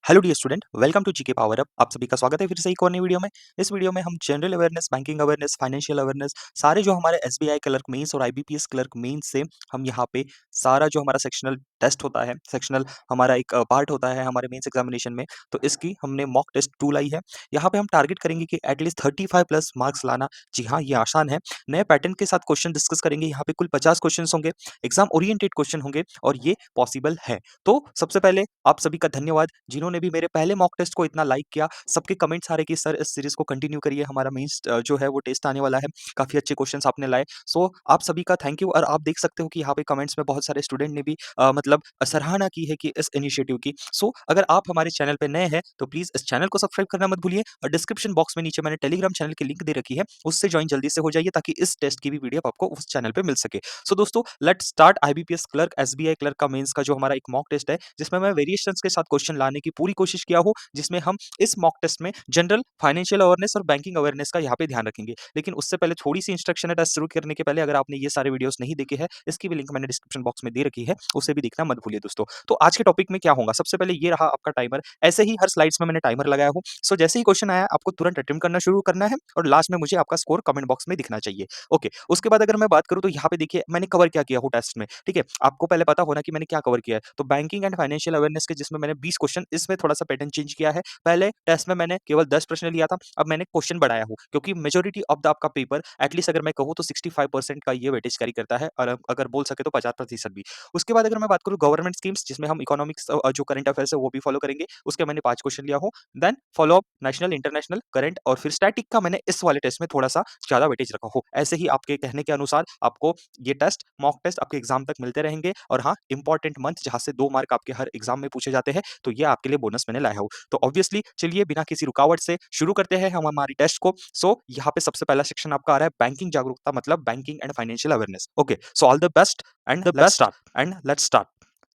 Hello dear student, welcome to GK power up. आप सभी का स्वागत है फिर से एक और नई वीडियो में। इस वीडियो में हम general awareness, banking awareness, financial awareness, सारे जो हमारे एसबीआई क्लर्क मेंस और आईबीपीएस क्लर्क मेंस से हम यहाँ पे सारा जो हमारा सेक्शनल टेस्ट होता है, सेक्शनल हमारा एक पार्ट होता है हमारे मेंस एग्जामिनेशन में, तो इसकी हमने मॉक टेस्ट 2 लाई है। यहाँ पे हम टारगेट करेंगे कि एटलीस्ट 35 प्लस मार्क्स लाना। जी हाँ, ये आसान है। नए पैटर्न के साथ क्वेश्चन डिस्कस करेंगे। यहाँ पे कुल 50 क्वेश्चन होंगे, एग्जाम ओरिएंटेड क्वेश्चन होंगे और ये पॉसिबल है। तो सबसे पहले आप सभी का धन्यवाद जिन्होंने भी मेरे पहले मॉक टेस्ट को इतना लाइक किया। सबके कमेंट्स आ रहे कि सर इस सीरीज को कंटिन्यू करिए, हमारा मेंस जो है वो टेस्ट आने वाला है। काफ़ी अच्छे क्वेश्चंस आपने लाए। सो आप सभी का थैंक यू। और आप देख सकते हो कि यहाँ पे कमेंट्स में बहुत सारे स्टूडेंट ने भी मतलब सराहना की है कि इस इनिशिएटिव की। सो अगर आप हमारे चैनल पे नए हैं तो प्लीज़ इस चैनल को सब्सक्राइब करना मत भूलिए और डिस्क्रिप्शन बॉक्स में नीचे मैंने टेलीग्राम चैनल की लिंक दे रखी है, उससे ज्वाइन जल्दी से हो जाइए ताकि इस टेस्ट की भी पीडीएफ आपको उस चैनल पे मिल सके। सो दोस्तों, let's start IBPS clerk, SBI clerk का मेंस का जो हमारा एक मॉक टेस्ट है, जिसमें मैं वेरिएशंस के साथ क्वेश्चन लाने की पूरी कोशिश किया हूँ, जिसमें हम इस मॉक टेस्ट में जनरल फाइनेंशियल अवेयरनेस और बैंकिंग अवेयरनेस का यहाँ पे ध्यान रखेंगे। लेकिन उससे पहले थोड़ी सी इंस्ट्रक्शन है टेस्ट शुरू करने के पहले, अगर आपने ये सारे वीडियोस नहीं देखे हैं, इसकी भी लिंक मैंने डिस्क्रिप्शन बॉक्स में दे रखी है, उसे भी देखना मत भूलिए दोस्तों। तो आज के टॉपिक में क्या होगा, सबसे पहले ये रहा आपका टाइमर। ऐसे ही हर स्लाइड्स में मैंने टाइमर लगाया हूँ। सो जैसे ही क्वेश्चन आया आपको तुरंत अटेम्प्ट करना शुरू करना है और लास्ट में मुझे आपका स्कोर कमेंट बॉक्स में दिखना चाहिए। ओके, उसके बाद अगर मैं बात करूँ तो यहाँ पे देखिए मैंने कवर क्या किया हूँ टेस्ट में। ठीक है, आपको पहले पता होना कि मैंने क्या कवर किया है। तो बैंकिंग एंड फाइनेंशियल अवेयरनेस के जिसमें मैंने 20 क्वेश्चन, इसमें थोड़ा सा पैटर्न चेंज किया है। पहले टेस्ट में मैंने केवल 10 प्रश्न लिया था, अब मैंने क्वेश्चन बढ़ाया हूँ क्योंकि मेजॉरिटी ऑफ द आपका पेपर एटलीस्ट अगर मैं कहूँ तो 65% का ये वेटेज कैरी करता है, और अगर बोल सके तो 50% भी। उसके बाद अगर मैं बात करूँ गवर्नमेंट स्कीम्स, जिसमें हम इकोनॉमिक्स जो करंट अफेयर्स है वो भी फॉलो करेंगे, उसके मैंने 5 क्वेश्चन लिया हूँ। Then follow up national, international, current और फिर स्टैटिक का मैंने इस वाले टेस्ट में थोड़ा सा ज्यादा वेटेज रखा हो। ऐसे ही आपके कहने के अनुसार आपको ये टेस्ट, मॉक टेस्ट आपके एग्जाम तक मिलते रहेंगे। और हाँ, इंपॉर्टेंट मंथ जहां से 2 मार्क आपके हर एग्जाम में पूछे जाते हैं, तो ये आपके लिए बोनस मैंने लाया हूँ। तो ऑब्वियसली चलिए बिना किसी रुकावट से शुरू करते हैं हम हमारी टेस्ट को। सो यहाँ पे सबसे पहला सेक्शन आपका आ रहा है बैंकिंग जागरूकता, मतलब banking and financial awareness. Okay, so all the best and let's start.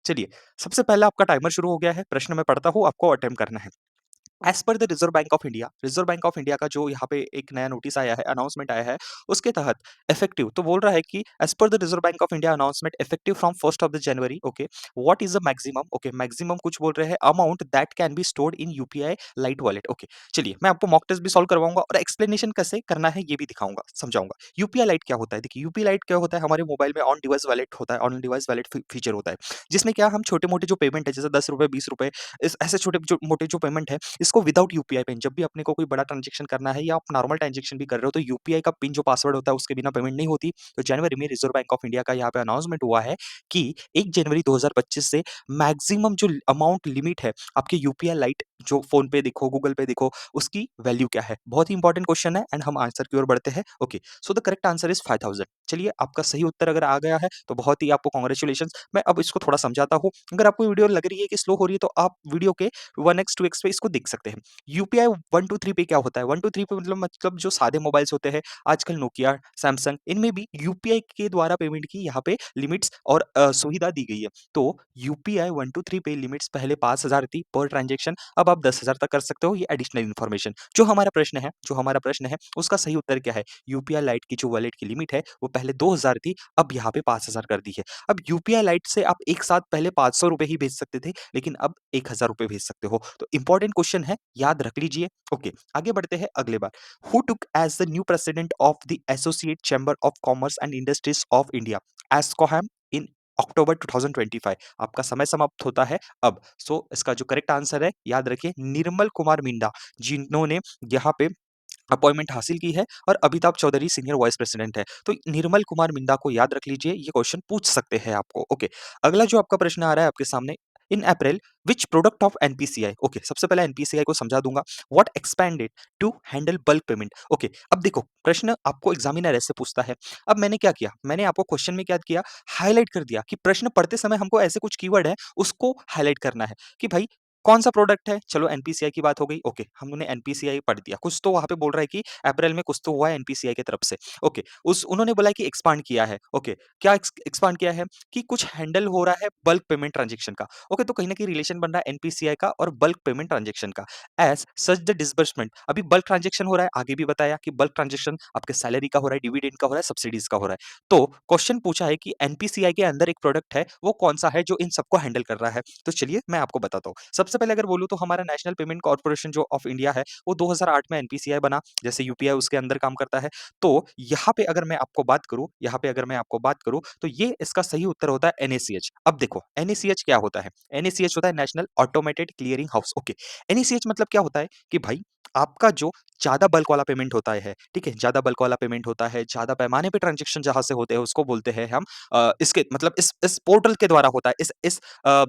चलिए, सबसे पहला आपका टाइमर शुरू हो गया है। प्रश्न मैं पढ़ता हूँ, आपको अटेम्प्ट करना है। As per the reserve bank of India का जो यहाँ पे एक नया नोटिस आया है, अनाउंसमेंट आया है, उसके तहत इफेक्टिव तो बोल रहा है कि as per the reserve bank of India announcement effective from 1st of the January. Okay, what is the maximum, okay maximum कुछ बोल रहे हैं amount that can be stored in UPI lite wallet. Okay, चलिए मैं आपको mock test भी solve करवाऊंगा और एक्सप्लेनेशन कैसे करना है ये भी दिखाऊंगा, समझाऊंगा। यूपीआई लाइट क्या होता है, देखिए यूपीआई लाइट क्या होता है, हमारे मोबाइल में ऑन डिवाइस वॉलेट होता है, ऑन डिवाइस वॉलेट फीचर होता है, जिसमें क्या हम छोटे मोटे जो पेमेंट है, जैसे 10 रुपए 20 रुपए, इस ऐसे छोटे जो मोटे जो पेमेंट है, इसको विदाउट यूपीआई पिन, जब भी अपने को कोई बड़ा ट्रांजेक्शन करना है या आप नॉर्मल ट्रांजेक्शन भी कर रहे हो तो यूपीआई का पिन जो पासवर्ड होता है उसके बिना पेमेंट नहीं होती। तो जनवरी में रिजर्व बैंक ऑफ इंडिया का यहाँ पे अनाउंसमेंट हुआ है कि 1 जनवरी 2025 से मैक्सिमम जो अमाउंट लिमिट है आपके यूपीआई लाइट, जो फोन पे देखो, गूगल पे देखो, उसकी वैल्यू क्या है। बहुत ही इंपॉर्टेंट क्वेश्चन है एंड हम आंसर की ओर बढ़ते हैं। Okay, so the correct answer is 5000। चलिए, आपका सही उत्तर अगर आ गया है तो बहुत ही आपको कॉन्ग्रेचुलेशन। मैं अब इसको थोड़ा समझाता हूँ। अगर आपको वीडियो लग रही है कि स्लो हो रही है तो आप वीडियो के 1x 2x पे इसको देख सकते हैं। यूपीआई 123 पे क्या होता है, 123 पे मतलब जो सादे मोबाइल्स होते हैं, आजकल नोकिया, सैमसंग, इनमें भी यूपीआई के द्वारा पेमेंट की यहाँ पे लिमिट्स और सुविधा दी गई है। तो यूपीआई 123 पे लिमिट्स पहले 5000 थी पर ट्रांजेक्शन, अब आप 10,000 तक कर सकते हो। ये एडिशनल इन्फॉर्मेशन जो हमारा प्रश्न है उसका सही उत्तर क्या है, यूपीआई लाइट की जो वॉलेट की लिमिट है वो पहले 2000 थी, अब यहाँ पे 5000 कर दी है। अब यूपीआई लाइट से आप एक साथ पहले 500 रुपए ही भेज सकते थे, लेकिन अब 1000 रुपए भेज सकते हो। तो इंपॉर्टेंट क्वेश्चन है, याद रख लीजिए। ओके, आगे बढ़ते हैं अगले बार। Who took as the new president of the associate chamber of commerce and industries of India Assocham in October 2025। आपका समय समाप्त होता है अब। सो इसका जो करेक्ट आंसर है, याद रखिए, निर्मल कुमार मिंडा, जिन्होंने यहाँ पे अपॉइंटमेंट हासिल की है, और Amitabh Chaudhary senior vice president है। तो निर्मल कुमार मिंदा को याद रख लीजिए, ये क्वेश्चन पूछ सकते हैं आपको। ओके, अगला जो आपका प्रश्न आ रहा है आपके सामने, in April which product of NPCI. Okay, सबसे पहले एनपीसीआई को समझा दूंगा। What expanded to handle bulk payment. Okay, अब देखो प्रश्न आपको एग्जामिनर ऐसे पूछता है। अब मैंने क्या किया, मैंने आपको क्वेश्चन में क्या किया, हाईलाइट कर दिया कि प्रश्न पढ़ते समय हमको ऐसे कुछ कीवर्ड है उसको हाईलाइट करना है कि भाई कौन सा प्रोडक्ट है। चलो एनपीसीआई की बात हो गई। ओके, हमने एनपीसीआई पढ़ दिया, कुछ तो वहां पे बोल रहा है कि अप्रैल में कुछ तो हुआ है एनपीसीआई की तरफ से। ओके, उस उन्होंने बोला कि एक्सपांड किया है। ओके, क्या एक्सपांड किया है कि कुछ हैंडल हो रहा है बल्क पेमेंट ट्रांजेक्शन का। ओके, तो कहीं ना कहीं रिलेशन बन रहा है एनपीसीआई का और बल्क पेमेंट ट्रांजेक्शन का। एज सच द डिसबर्समेंट, अभी बल्क ट्रांजेक्शन हो रहा है, आगे भी बताया कि बल्क ट्रांजेक्शन आपके सैलरी का हो रहा है, डिविडेंड का हो रहा है, सब्सिडीज का हो रहा है। तो क्वेश्चन पूछा है कि एनपीसीआई के अंदर एक प्रोडक्ट है, वो कौन सा है जो इन सबको हैंडल कर रहा है। तो चलिए मैं आपको बताता हूँ। सबसे पहले अगर बोलूँ तो हमारा नेशनल पेमेंट कॉर्पोरेशन जो ऑफ इंडिया है, वो 2008 में एनपीसीआई बना, जैसे यूपीआई उसके अंदर काम करता है। तो यहाँ पे अगर मैं आपको बात करूँ, तो ये इसका सही उत्तर होता है एनएसीएच। अब देखो, एनएसीएच क्या होता है? एनएसीएच होता है national automated clearing house, okay. NACH मतलब क्या होता है कि भाई आपका जो ज़्यादा बल्क वाला पेमेंट होता है, ठीक है? ज़्यादा बल्क वाला पेमेंट होता है, ज़्यादा पैमाने पे ट्रांज़ैक्शन जहाँ से होते हैं, उसको बोलते हैं हम इसके मतलब इस पोर्टल के द्वारा होता है, अ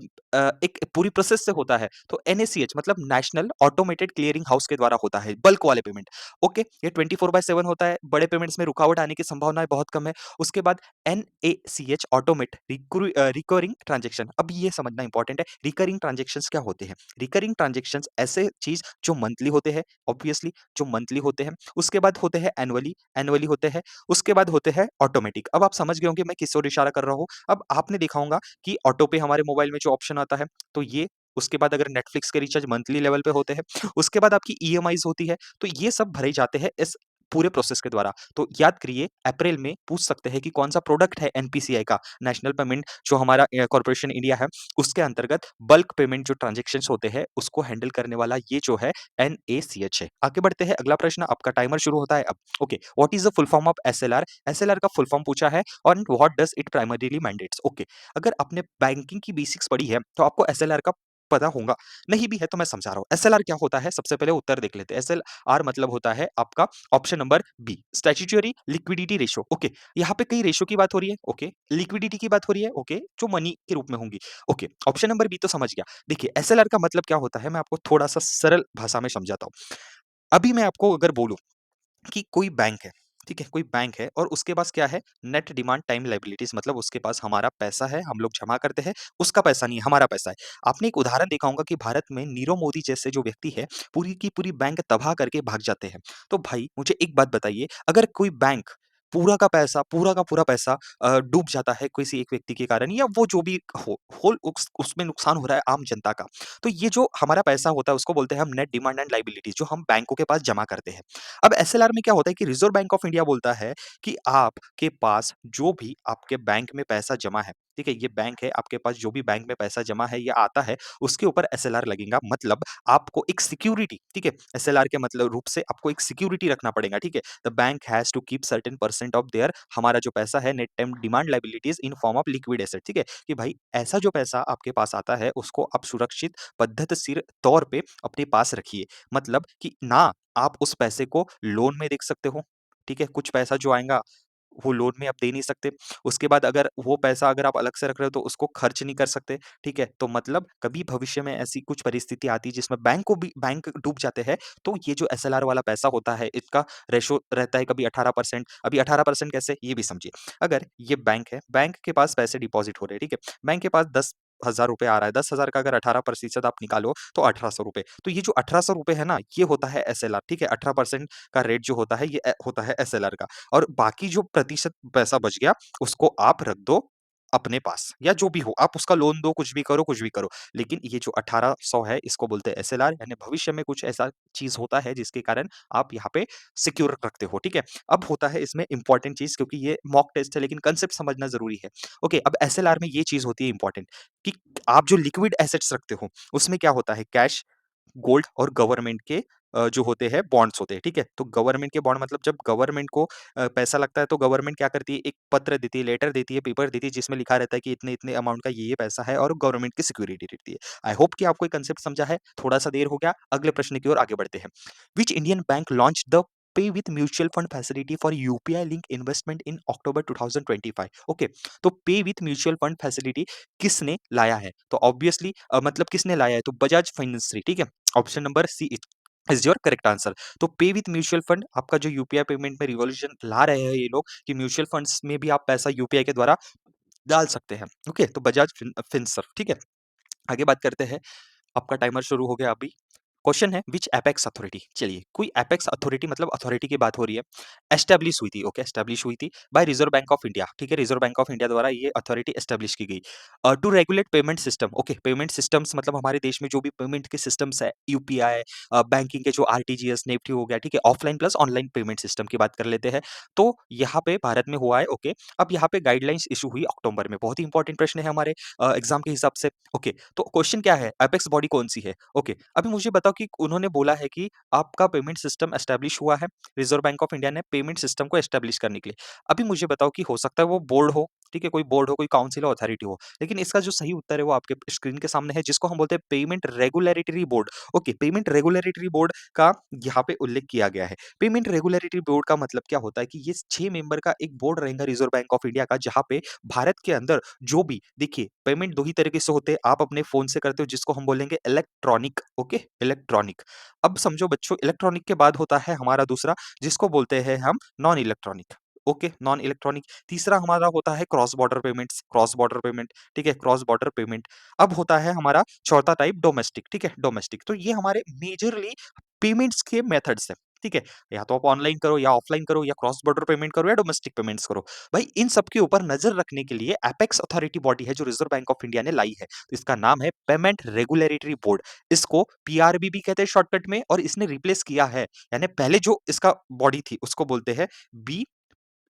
एक पूरी प्रोसेस से होता है। तो एनएसीएच मतलब नेशनल ऑटोमेटेड क्लियरिंग हाउस के द्वारा होता है, बल्क वाले पेमेंट, ओके। ये 24/7 होता है, बड़े पेमेंट्स में रुकावट आने की संभावनाएँ बहुत कम है। उसके बाद एनएसीएच ऑटोमेट रिकरिंग ट्रांज़ैक्शन। अब ये समझना इंपॉर्टेंट है, रिकरिंग ट्रांज़ैक्शंस क्या होते हैं? रिकरिंग ट्रांज़ैक्शंस ऐसे चीज़ जो मंथली होते हैं, ऑब्वियसली जो मंथली होते हैं, उसके बाद होते हैं एनुअली, एनुअली होते हैं, उसके बाद होते हैं ऑटोमेटिक। अब आप समझ गए होंगे मैं किस ओर इशारा कर रहा हूँ। अब आपने देखा होगा कि ऑटो पे हमारे मोबाइल में जो ऑप्शन आता है, तो ये उसके बाद अगर नेटफ्लिक्स के रिचार्ज मंथली लेवल पे होते हैं, उसके बाद आपकी ईएमआईज़ होती है, तो ये सब भरे जाते हैं इस पूरे प्रोसेस के द्वारा। तो याद करिए अप्रैल में पूछ सकते हैं कि कौन-सा प्रोडक्ट है एनपीसीआई का, नेशनल पेमेंट जो हमारा कॉर्पोरेशन इंडिया है, उसके अंतर्गत बल्क पेमेंट जो ट्रांज़ैक्शंस होते हैं, उसको हैंडल करने वाला ये जो है एनएसीएच है। आगे बढ़ते हैं, अगला प्रश्न आपका टाइमर शुरू होता है अब। Okay, what is the full form of SLR? SLR का फुल फॉर्म पूछा है और what does it primarily mandates? Okay, अगर आपने बैंकिंग की बेसिक्स पढ़ी है, तो आपको एसएलआर का पता होगा। नहीं भी है तो मैं समझा रहा हूँ। एसएलआर क्या होता है? सबसे पहले उत्तर देख लेते हैं। एसएलआर मतलब होता है आपका option number B, statutory liquidity ratio, okay. यहाँ पे कई रेशियो की बात हो रही है, ओके। लिक्विडिटी की बात हो रही है, ओके, जो मनी के रूप में होंगी, ओके। ऑप्शन नंबर बी तो समझ गया। देखिए, एसएलआर का मतलब क्या होता है, मैं आपको थोड़ा-सा सरल भाषा में समझाता हूँ। अभी मैं आपको अगर बोलूँ कि कोई बैंक है, ठीक है? कोई बैंक है और उसके पास क्या है? नेट डिमांड टाइम लायबिलिटीज़ मतलब उसके पास हमारा पैसा है, हम लोग जमा करते हैं, उसका पैसा नहीं है, हमारा पैसा है। आपने एक उदाहरण देखा होगा कि भारत में नीरव मोदी जैसे जो व्यक्ति है, पूरी की पूरी बैंक तबाह करके भाग जाते हैं। तो भाई मुझे एक बात बताइए, अगर कोई बैंक पूरा का पूरा पैसा डूब जाता है किसी एक व्यक्ति के कारण या वो जो भी होल उसमें नुकसान हो रहा है आम जनता का, तो ये जो हमारा पैसा होता है उसको बोलते हैं हम नेट डिमांड एंड लायबिलिटीज़ जो हम बैंकों के पास जमा करते हैं। अब एसएलआर में क्या होता है कि रिज़र्व बैंक ऑफ इंडिया बोलता है कि आपके पास जो भी आपके बैंक में पैसा जमा है, ठीक है? ये बैंक है, आपके पास जो भी बैंक में पैसा जमा है या आता है, उसके ऊपर एसएलआर लगेगा। मतलब आपको एक सिक्योरिटी, ठीक है? एसएलआर के मतलब रूप से आपको एक सिक्योरिटी रखना पड़ेगा, ठीक है? The bank has to keep certain percent of their हमारा जो पैसा है net time demand liabilities in form of liquid asset, ठीक है? कि भाई ऐसा जो पैसा आपके पास आता है, उसको आप सुरक्षित पद्धतशीर तौर पे अपने पास रखिए। मतलब कि ना आप उस पैसे को लोन में देख सकते हो, ठीक है? कुछ पैसा जो आएगा वो लोन में आप दे नहीं सकते। उसके बाद अगर वो पैसा अगर आप अलग से रख रहे हो तो उसको खर्च नहीं कर सकते, ठीक है? तो मतलब कभी भविष्य में ऐसी कुछ परिस्थिति आती है जिसमें बैंक डूब जाते हैं, तो ये जो एसएलआर वाला पैसा होता है इसका रेशो रहता है कभी 18%। अभी 18% कैसे? ये भी समझिए। अगर ये बैंक है, बैंक के पास पैसे डिपॉज़िट हो रहे हैं, ठीक है? बैंक के पास ₹10,000 आ रहा है, 10,000 का अगर 18% आप निकालो तो ₹1800। तो ये जो ₹1800 है ना, ये होता है एसएलआर, ठीक है? 18% का रेट जो होता है ये होता है एसएलआर का। और बाकी जो प्रतिशत पैसा बच गया, उसको आप रख दो अपने पास या जो भी हो, आप उसका लोन दो, कुछ भी करो, कुछ भी करो। लेकिन ये जो 1800 है, इसको बोलते हैं एसएलआर यानी भविष्य में कुछ ऐसा चीज़ होता है जिसके कारण आप यहाँ पे सिक्योर रखते हो, ठीक है? अब होता है इसमें इम्पोर्टेंट चीज़ क्योंकि ये मॉक टेस्ट है लेकिन कांसेप्ट समझना ज़रूरी है। ओके, अब एसएलआर में ये चीज़ होती है इम्पोर्टेंट कि आप जो लिक्विड एसेट्स रखते हो, उसमें क्या होता है कैश गोल्ड और गवर्नमेंट के जो होते हैं बॉन्ड्स होते हैं, ठीक है? तो गवर्नमेंट के बॉन्ड मतलब जब गवर्नमेंट को पैसा लगता है तो गवर्नमेंट क्या करती है, एक पत्र देती है, लेटर देती है, पेपर देती है जिसमें लिखा रहता है कि इतने-इतने अमाउंट का ये पैसा है और गवर्नमेंट की सिक्योरिटी रहती है। आई होप कि आपको ये कांसेप्ट समझा है, थोड़ा-सा देर हो गया, अगले प्रश्न की ओर आगे बढ़ते हैं। Which Indian bank launched the pay with mutual fund facility for UPI link investment in October 2025? Okay, तो pay with mutual fund facility किसने लाया है? तो ऑब्वियसली मतलब किसने लाया है? तो बजाज फाइनेंस ने, ठीक है? Option number C is your correct answer. तो पे विथ म्यूचुअल फंड आपका जो यूपीआई पेमेंट में रिवॉल्यूशन ला रहे हैं ये लोग कि म्यूचुअल फंड्स में भी आप पैसा यूपीआई के द्वारा डाल सकते हैं। ओके, तो बजाज फिनसर्व, ठीक है? आगे बात करते हैं। आपका टाइमर शुरू हो गया अभी। क्वेश्चन है विच एपेक्स अथॉरिटी, चलिए कोई एपेक्स अथॉरिटी मतलब अथॉरिटी की बात हो रही है, एस्टेब्लिश हुई थी, ओके एस्टेब्लिश हुई थी by reserve bank of India, ठीक है रिजर्व बैंक ऑफ इंडिया द्वारा ये अथॉरिटी एस्टेब्लिश की गई to regulate payment system, okay payment systems मतलब हमारे देश में जो भी पेमेंट के सिस्टम्स है, यूपीआई बैंकिंग के जो आरटीजीएस नेफ्ट हो गया, ठीक है offline plus online payment system की बात कर लेते हैं। तो यहाँ पे भारत में हुआ है, ओके अब यहाँ पे गाइडलाइंस इशू हुई अक्टूबर में, बहुत ही इंपॉर्टेंट प्रश्न है हमारे एग्जाम के हिसाब से, ओके तो क्वेश्चन क्या है एपेक्स बॉडी कौन सी है, ओके अभी मुझे बताओ कि उन्होंने बोला है कि आपका पेमेंट सिस्टम एस्टेब्लिश हुआ है, रिजर्व बैंक ऑफ इंडिया ने पेमेंट सिस्टम को एस्टेब्लिश करने के लिए। अभी मुझे बताओ कि हो सकता है वो बोर्ड हो, ठीक है कोई बोर्ड हो, कोई काउंसिल अथॉरिटी हो, लेकिन इसका जो सही उत्तर है वो आपके स्क्रीन के सामने है, जिसको हम बोलते हैं payment regulatory board, okay payment regulatory board का यहाँ पे उल्लेख किया गया है। पेमेंट रेगुलेटरी बोर्ड का मतलब क्या होता है कि ये 6 मेंबर का एक बोर्ड रहेगा रिजर्व बैंक ऑफ इंडिया का, जहां पे भारत के अंदर जो भी देखिए पेमेंट दो ही तरीके से होते हैं, आप अपने फोन से करते हो जिसको हम बोलेंगे इलेक्ट्रॉनिक, ओके इलेक्ट्रॉनिक। अब समझो बच्चों इलेक्ट्रॉनिक के बाद होता है हमारा दूसरा जिसको बोलते हैं हम non electronic, okay non electronic. तीसरा हमारा होता है cross border payments, cross border payment, ठीक है क्रॉस बॉर्डर पेमेंट। अब होता है हमारा चौथा टाइप डोमेस्टिक, ठीक है डोमेस्टिक। तो ये हमारे मेजरली पेमेंट्स के मेथड्स है, ठीक है या तो आप ऑनलाइन करो या ऑफलाइन करो या क्रॉस बॉर्डर पेमेंट करो या डोमेस्टिक पेमेंट्स करो। भाई इन सब के ऊपर नजर रखने के लिए एपेक्स अथॉरिटी बॉडी है जो रिजर्व बैंक ऑफ इंडिया ने लाई है, तो इसका नाम है पेमेंट रेगुलेटरी बोर्ड। इसको पीआरबी भी कहते हैं शॉर्टकट में, और इसने रिप्लेस किया है, यानी पहले जो इसका बॉडी थी उसको बोलते हैं बी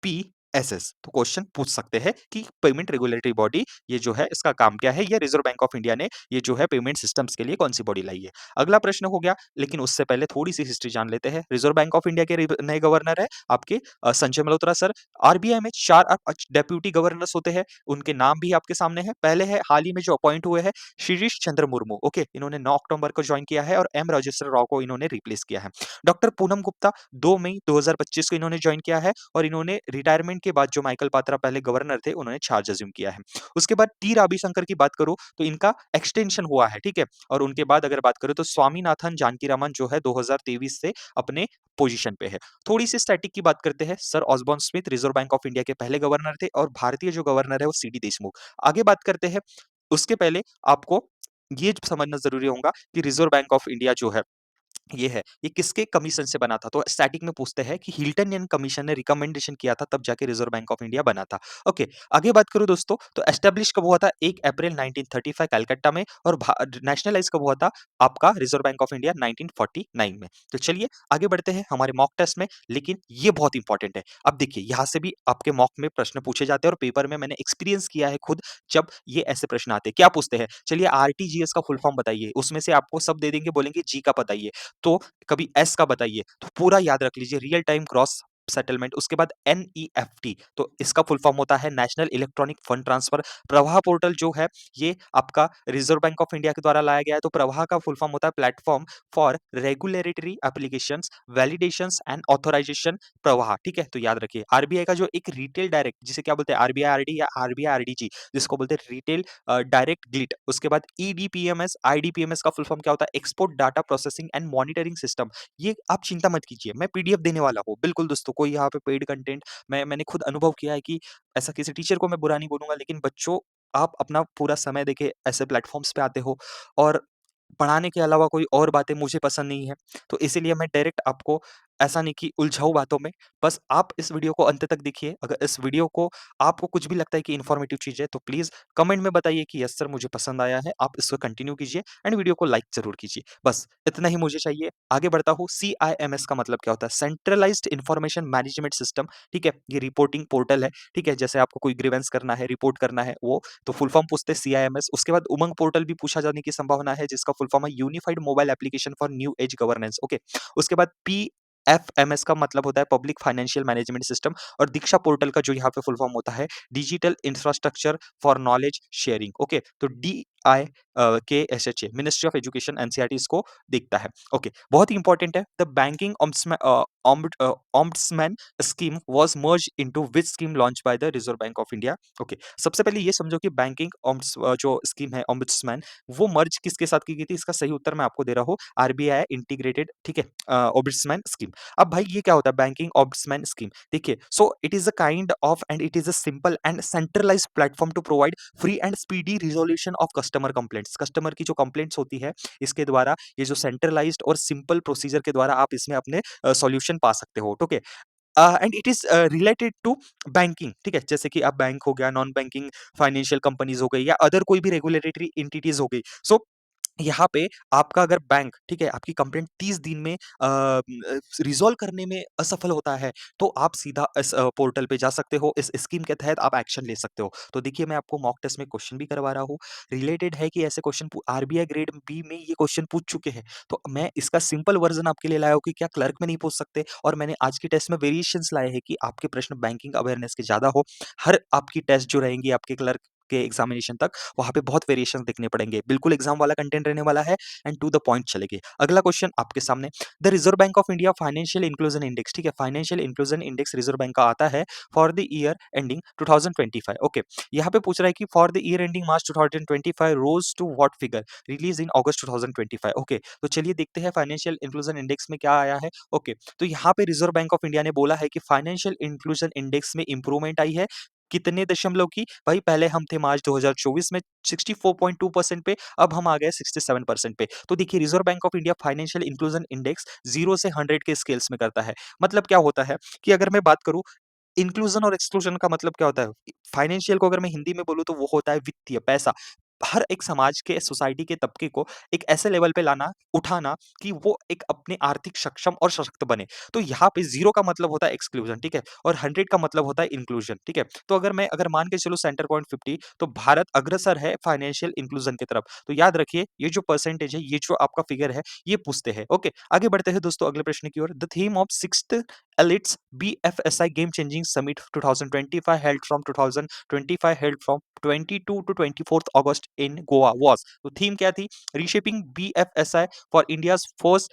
पीएसएस। तो क्वेश्चन पूछ सकते हैं कि पेमेंट रेगुलेटरी बॉडी ये जो है इसका काम क्या है, या रिजर्व बैंक ऑफ इंडिया ने ये जो है पेमेंट सिस्टम्स के लिए कौन सी बॉडी लाई है। अगला प्रश्न हो गया, लेकिन उससे पहले थोड़ी सी हिस्ट्री जान लेते हैं। रिजर्व बैंक ऑफ इंडिया के नए गवर्नर है आपके संजय मल्होत्रा सर। आरबीआई में 4 डेप्यूटी गवर्नर्स होते हैं, उनके नाम भी आपके सामने है। पहले है हाल ही में जो अपॉइंट हुए हैं शीरीष चंद्र मुर्मू, ओके इन्होंने 9 अक्टूबर को ज्वाइन किया है, और एम राजेश्वर राव को इन्होंने रिप्लेस किया है। डॉक्टर पूनम गुप्ता 2 मई 2025 को इन्होंने ज्वाइन किया है, और इन्होंने रिटायरमेंट के बाद जो माइकल पात्रा पहले गवर्नर थे उन्होंने चार्ज अज्यूम किया है। उसके बाद टी रविशंकर की बात करूं तो इनका एक्सटेंशन हुआ है, ठीक है। और उनके बाद अगर बात करूं तो स्वामीनाथन जानकीरामन जो है 2023 से अपने पोजीशन पे है। थोड़ी सी स्टैटिक की बात करते हैं, sir Osborne Smith reserve bank of India के पहले गवर्नर थे, और भारतीय जो गवर्नर है वो सीडी देशमुख। आगे बात करते हैं, उसके पहले आपको ये समझना जरूरी होगा कि रिजर्व बैंक ऑफ इंडिया जो है ये है, ये किसके कमीशन से बना था? तो स्टैटिक में पूछते हैं कि हिल्टन एंड कमीशन ने रिकमेंडेशन किया था, तब जाके रिजर्व बैंक ऑफ इंडिया बना था। ओके, आगे बात करूं दोस्तों तो एस्टेब्लिश कब हुआ था? 1 अप्रैल 1935 कलकत्ता में, और नेशनलाइज कब हुआ था आपका रिजर्व बैंक ऑफ इंडिया? 1949 में। तो चलिए आगे बढ़ते हैं हमारे मॉक टेस्ट में, लेकिन ये बहुत इंपॉर्टेंट है। अब देखिए यहाँ से भी आपके मॉक में प्रश्न पूछे जाते हैं, और पेपर में मैंने एक्सपीरियंस किया है खुद, जब ये ऐसे प्रश्न आते हैं। क्या पूछते हैं? चलिए आरटीजीएस का फुल फॉर्म बताइए, उसमें से आपको सब दे देंगे, बोलेंगे जी का बताइए, तो कभी एस का बताइए, तो पूरा याद रख लीजिए, रियल टाइम ग्रॉस सेटलमेंट। उसके बाद एनईएफटी, तो इसका फुल फॉर्म होता है नेशनल इलेक्ट्रॉनिक फंड ट्रांसफर। प्रवाह पोर्टल जो है ये आपका रिजर्व बैंक ऑफ इंडिया के द्वारा लाया गया है, तो प्रवाह का फुल फॉर्म होता है platform for regulatory applications validations and authorisation Pravaah, ठीक है। तो याद रखिए आरबीआई का जो एक रिटेल डायरेक्ट, जिसे क्या बोलते हैं आरबीआई आरडी या आरबीआई आरडीजी, जिसको बोलते हैं रिटेल डायरेक्ट ग्लिट। उसके बाद ईडीपीएमएस, आईडीपीएमएस का फुल फॉर्म क्या होता है? Export data processing and monitoring system. ये आप चिंता मत कीजिए, मैं पीडीएफ देने वाला हूँ बिल्कुल दोस्तों, कोई यहाँ पे पेड कंटेंट, मैंने खुद अनुभव किया है कि ऐसा किसी टीचर को मैं बुरा नहीं बोलूंगा, लेकिन बच्चों आप अपना पूरा समय देके ऐसे प्लेटफॉर्म्स पे आते हो, और पढ़ाने के अलावा कोई और बातें मुझे पसंद नहीं है, तो इसीलिए मैं डायरेक्ट आपको ऐसा नहीं कि उलझाऊँ बातों में, बस आप इस वीडियो को अंत तक देखिए। अगर इस वीडियो को आपको कुछ भी लगता है कि इन्फॉर्मेटिव चीज़ है, तो प्लीज़ कमेंट में बताइए कि यस सर मुझे पसंद आया है, आप इसको कंटिन्यू कीजिए एंड वीडियो को लाइक ज़रूर कीजिए। बस इतना ही मुझे चाहिए। आगे बढ़ता हूँ, सीआईएमएस का मतलब क्या होता है? सेंट्रलाइज़्ड इन्फॉर्मेशन मैनेजमेंट सिस्टम, ठीक है? ये रिपोर्टिंग पोर्टल है, ठीक है? जैसे आपको कोई ग्रीवेंस करना है, रिपोर्ट करना है, वो तो फुल फॉर्म पूछते हैं सीआईएमएस। उसके बाद उमंग पोर्टल भी पूछा जाने की संभावना है, जिसका फुल फॉर्म है unified mobile application for new age governance, okay. उसके बाद पीएफएमएस का मतलब होता है पब्लिक फाइनेंशियल मैनेजमेंट सिस्टम, और दीक्षा पोर्टल का जो यहाँ पे फुल फॉर्म होता है digital infrastructure for knowledge sharing, okay. तो DIKSHA ministry of education NCERT इसको देखता है, ओके। बहुत ही इंपॉर्टेंट है, the banking ombudsman scheme was merge into which scheme launch by the reserve bank of India, okay. सबसे पहले ये समझो कि बैंकिंग जो स्कीम है ऑम्बड्समैन, वो मर्ज किसके साथ की गई थी? इसका सही उत्तर मैं आपको दे रहा हूँ, आरबीआई इंटीग्रेटेड, ठीक है, ऑम्बड्समैन स्कीम। अब भाई ये क्या होता है बैंकिंग ऑम्बड्समैन स्कीम? देखिए, so it is a kind of and it is a simple and centralised platform to provide free and speedy resolution of customer complaints, customer की जो कंप्लेंट्स होती है, इसके द्वारा ये जो सेंट्रलाइज्ड और सिंपल प्रोसीजर के द्वारा आप इसमें अपने सॉल्यूशन पा सकते हो, okay. And it is related to banking, ठीक है? जैसे कि अब बैंक हो गया, नॉन बैंकिंग फाइनेंशियल कंपनीज़ हो गई या अदर कोई भी रेगुलेटरी एंटिटीज़ हो गई। सो यहाँ पे आपका अगर बैंक, ठीक है, आपकी कंप्लेंट 30 दिन में रिज़ॉल्व करने में असफल होता है, तो आप सीधा इस पोर्टल पे जा सकते हो, इस स्कीम के तहत आप एक्शन ले सकते हो। तो देखिए मैं आपको मॉक टेस्ट में क्वेश्चन भी करवा रहा हूँ, रिलेटेड है कि ऐसे क्वेश्चन आरबीआई ग्रेड बी में ये क्वेश्चन पूछ चुके हैं, तो मैं इसका सिंपल वर्ज़न आपके लिए लाया हूँ कि क्या क्लर्क में नहीं पूछ सकते? और मैंने आज की टेस्ट में वेरिएशंस लाए हैं कि आपके प्रश्न बैंकिंग अवेयरनेस के ज़्यादा हो। हर आपकी टेस्ट जो रहेंगी आपके क्लर्क के एग्ज़ामिनेशन तक, वहाँ पे बहुत वेरिएशंस देखने पड़ेंगे। बिल्कुल एग्ज़ाम वाला कंटेंट रहने वाला है एंड टू द पॉइंट चलेंगे। अगला क्वेश्चन आपके सामने, the reserve bank of India financial inclusion index, ठीक है? Financial inclusion index reserve bank का आता है for the year ending 2025, okay. यहाँ पे पूछ रहा है कि for the year ending March 2025 rose to what figure? Released in August 2025, okay. तो चलिए देखते हैं फाइनेंशियल इंक्लूजन इंडेक्स में क्या आया है, ओके। तो यहाँ पे रिज़र्व बैंक ऑफ इंडिया ने बोला है कि फाइनेंशियल इंक्लूजन इंडेक्स में इंप्रूवमेंट आई है। कितने दशमलव की? भाई पहले हम थे मार्च 2024 में 64.2% पे, अब हम आ गए 67% पे। तो देखिए reserve bank of India financial inclusion index 0 से 100 के स्केल्स में करता है। मतलब क्या होता है कि अगर मैं बात करूँ इंक्लूजन और एक्सक्लूजन का मतलब क्या होता है? फाइनेंशियल को अगर मैं हिंदी में बोलूँ तो वो होता है वित्तीय, पैसा। हर एक समाज के, सोसाइटी के तबके को एक ऐसे लेवल पे लाना, उठाना कि वो एक अपने आर्थिक सक्षम और सशक्त बने। तो यहाँ पे 0 का मतलब होता है एक्सक्लूजन, ठीक है? और 100 का मतलब होता है इंक्लूजन, ठीक है? तो अगर मान के चलो सेंटर पॉइंट 50, तो भारत अग्रसर है फाइनेंशियल इंक्लूजन की तरफ। तो याद रखिए ये जो परसेंटेज है, ये जो आपका फिगर है, ये पूछते हैं, ओके। आगे बढ़ते हैं दोस्तों अगले प्रश्न की ओर। The theme of 6th Elite's BFSI Game Changing Summit 2025 held from 22 to 24th August in Goa was, तो थीम क्या थी? Reshaping BFSI for India's first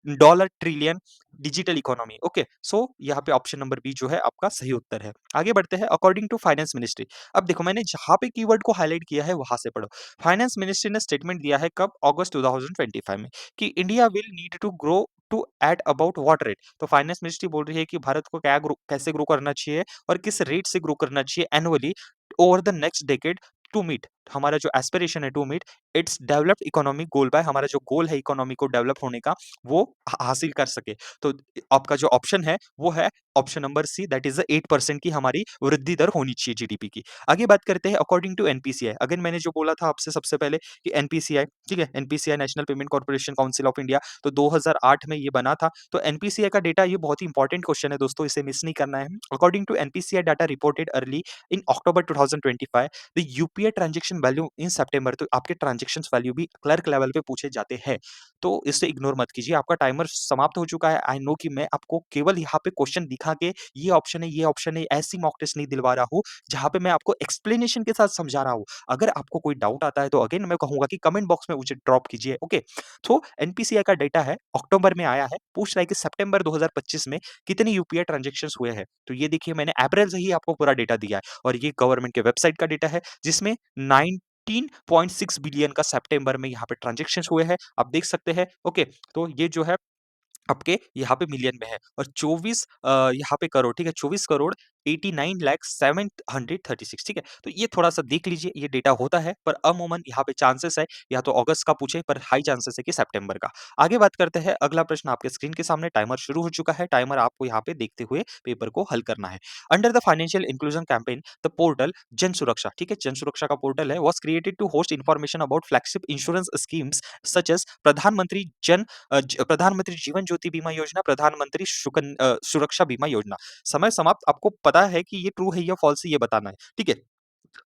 dollar trillion digital economy, okay. So यहाँ पे ऑप्शन नंबर बी जो है आपका सही उत्तर है। आगे बढ़ते हैं अकॉर्डिंग टू फाइनेंस मिनिस्ट्री। अब देखो मैंने जहां पे कीवर्ड को हाईलाइट किया है वहां से पढ़ो। फाइनेंस मिनिस्ट्री ने स्टेटमेंट दिया है कब? अगस्त 2025 में, कि India will need to grow to at about what rate? तो फाइनेंस मिनिस्ट्री बोल रही है कि भारत को कैसे ग्रो करना चाहिए और किस रेट से ग्रो करना चाहिए annually over the next decade to meet, हमारा जो एस्पिरेशन है to meet its developed economic goal by, हमारा जो गोल है इकोनॉमी को डेवलप होने का वो हासिल कर सके। तो आपका जो ऑप्शन है वो है option number C, that is 8% की हमारी वृद्धि दर होनी चाहिए जीडीपी की। आगे बात करते हैं अकॉर्डिंग टू एनपीसीआई। अगेन मैंने जो बोला था आपसे सबसे पहले कि एनपीसीआई, ठीक है, NPCI national payment corporation council of India, तो 2008 में ये बना था। तो एनपीसीआई का डेटा ये बहुत ही इंपॉर्टेंट क्वेश्चन है दोस्तों, इसे मिस नहीं करना है। According to NPCI data reported early in October 2025, the UPI transaction value in September, तो आपके ट्रांजैक्शंस वैल्यू भी क्लर्क लेवल पे पूछे जाते हैं। तो इसे इग्नोर मत कीजिए, आपका टाइमर समाप्त हो चुका है। आई नो कि मैं आपको केवल यहाँ पे क्वेश्चन दिखा के ये ऑप्शन है, ये ऑप्शन है, ऐसी मॉक टेस्ट नहीं दिलवा रहा हूँ, जहाँ पे मैं आपको एक्सप्लेनेशन के साथ समझा रहा हूँ। अगर आपको कोई डाउट आता है तो अगेन मैं कहूँगा कि कमेंट बॉक्स में मुझे ड्रॉप कीजिए, ओके। तो एनपीसीआई का डेटा है, अक्टूबर में आया है, पूछ रहा है कि सितंबर 2025 में कितने यूपीआई ट्रांजैक्शंस हुए हैं। तो ये देखिए मैंने अप्रैल से ही आपको पूरा डेटा दिया है और ये गवर्नमेंट के वेबसाइट का डेटा है, जिसमें 19.6 बिलियन का सितंबर में यहाँ पे ट्रांजैक्शंस हुए हैं, आप देख सकते हैं, ओके। तो ये जो है आपके यहाँ पे मिलियन में है और 24 यहाँ पे करोड़, ठीक है, 24 करोड़ 89 लाख 736, ठीक है। तो ये थोड़ा-सा देख लीजिए, ये डेटा होता है, पर अमूमन यहाँ पे चांसेस है या तो अगस्त का पूछे, पर हाई चांसेस है कि सितंबर का। आगे बात करते हैं, अगला प्रश्न आपके स्क्रीन के सामने, टाइमर शुरू हो चुका है, टाइमर आपको यहाँ पे देखते हुए पेपर को हल करना है। Under the financial inclusion campaign, the portal Jan Suraksha, ठीक है, जन सुरक्षा का पोर्टल है, was created to host information about flagship insurance schemes such as Pradhanmantri Jeevan ज्योति बीमा योजना, प्रधानमंत्री सुरक्षा बीमा योजना। समय समाप्त, आपको पता है कि ये ट्रू है या फॉल्स है ये बताना है, ठीक है।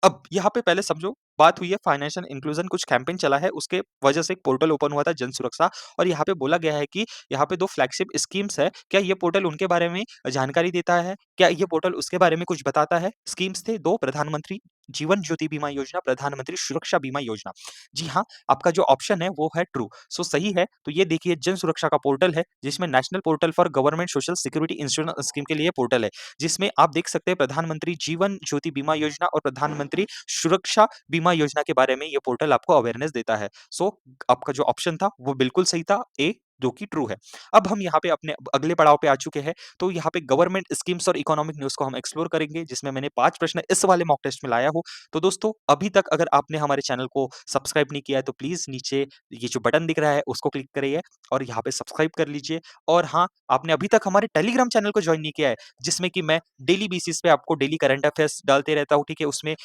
अब यहाँ पे पहले समझो, बात हुई है फाइनेंशियल इंक्लूजन, कुछ कैंपेन चला है, उसके वजह से एक पोर्टल ओपन हुआ था जन सुरक्षा, और यहाँ पे बोला गया है कि यहाँ पे 2 फ्लैगशिप स्कीम्स है, क्या ये पोर्टल उनके बारे में जानकारी देता है? क्या ये पोर्टल उसके बारे में कुछ बताता है? स्कीम्स थे 2, प्रधानमंत्री जीवन ज्योति बीमा योजना, प्रधानमंत्री सुरक्षा बीमा योजना। जी हाँ, आपका जो ऑप्शन है वो है ट्रू, सो सही है। तो ये देखिए जन सुरक्षा का पोर्टल है, जिसमें national portal for government social security insurance scheme के लिए पोर्टल है, जिसमें आप देख सकते हैं प्रधानमंत्री जीवन ज्योति बीमा योजना और प्रधानमंत्री सुरक्षा बीमा योजना के बारे में ये पोर्टल आपको अवेयरनेस देता है। सो आपका जो ऑप्शन था वो बिल्कुल सही था, ए जो कि ट्रू है। अब हम यहाँ पे अपने अगले पड़ाव पे आ चुके हैं, तो यहाँ पे गवर्नमेंट स्कीम्स और इकोनॉमिक न्यूज़ को हम एक्सप्लोर करेंगे, जिसमें मैंने 5 प्रश्न इस वाले मॉक टेस्ट में लाया हूँ। तो दोस्तों, अभी तक अगर आपने हमारे चैनल को सब्सक्राइब नहीं किया है, तो प्लीज़ नीचे ये जो बटन दिख रहा है, उसको क्लिक करिए और यहाँ पे सब्सक्राइब कर लीजिए। और हाँ, आपने अभी तक हमारे टेलीग्राम चैनल को जॉइन नहीं किया है, जिसमें कि मैं डेली बेसिस पे आपको डेली करंट अफेयर्स डालते रहता हूँ, ठीक है? उसमें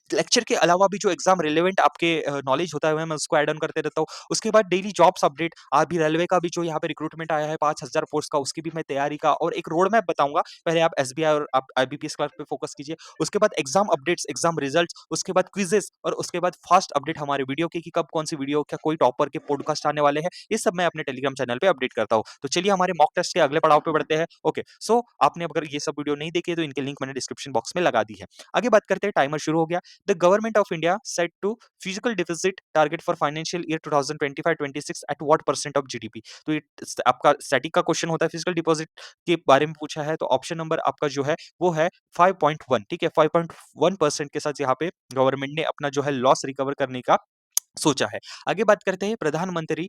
लेक्चर के अलावा भी जो एग्जाम रिलेवेंट आपके नॉलेज होता है मैं उसको ऐड ऑन करते रहता हूँ। उसके बाद डेली जॉब्स अपडेट, अभी रेलवे का भी जो यहाँ पे रिक्रूटमेंट आया है 5000 पोस्ट का, उसकी भी मैं तैयारी का और एक रोड मैप बताऊंगा। पहले आप एसबीआई और आप आईबीपीएस क्लास पे फोकस कीजिए। उसके बाद एग्जाम अपडेट्स, एग्जाम रिजल्ट्स, उसके बाद क्विजेस और उसके बाद फास्ट अपडेट हमारे वीडियो की कि कब कौन सी वीडियो, क्या कोई टॉपर के पॉडकास्ट आने वाले हैं, ये सब मैं अपने टेलीग्राम चैनल पे अपडेट करता हूँ। तो चलिए हमारे मॉक टेस्ट के अगले पड़ाव पे बढ़ते हैं। ओके, सो आपने अगर ये सब वीडियो नहीं देखी है तो इनके लिंक मैंने डिस्क्रिप्शन बॉक्स में लगा दी है। आगे बात करते हैं, टाइमर शुरू हो गया। The government of India set to fiscal deficit target for financial year 2025-26 at what percent of GDP? तो ये आपका स्टैटिक का क्वेश्चन होता है, फिजिकल डिपॉजिट के बारे में पूछा है, तो ऑप्शन नंबर आपका जो है वो है 5.1, ठीक है? 5.1% के साथ यहाँ पे गवर्नमेंट ने अपना जो है लॉस रिकवर करने का सोचा है। आगे बात करते हैं प्रधानमंत्री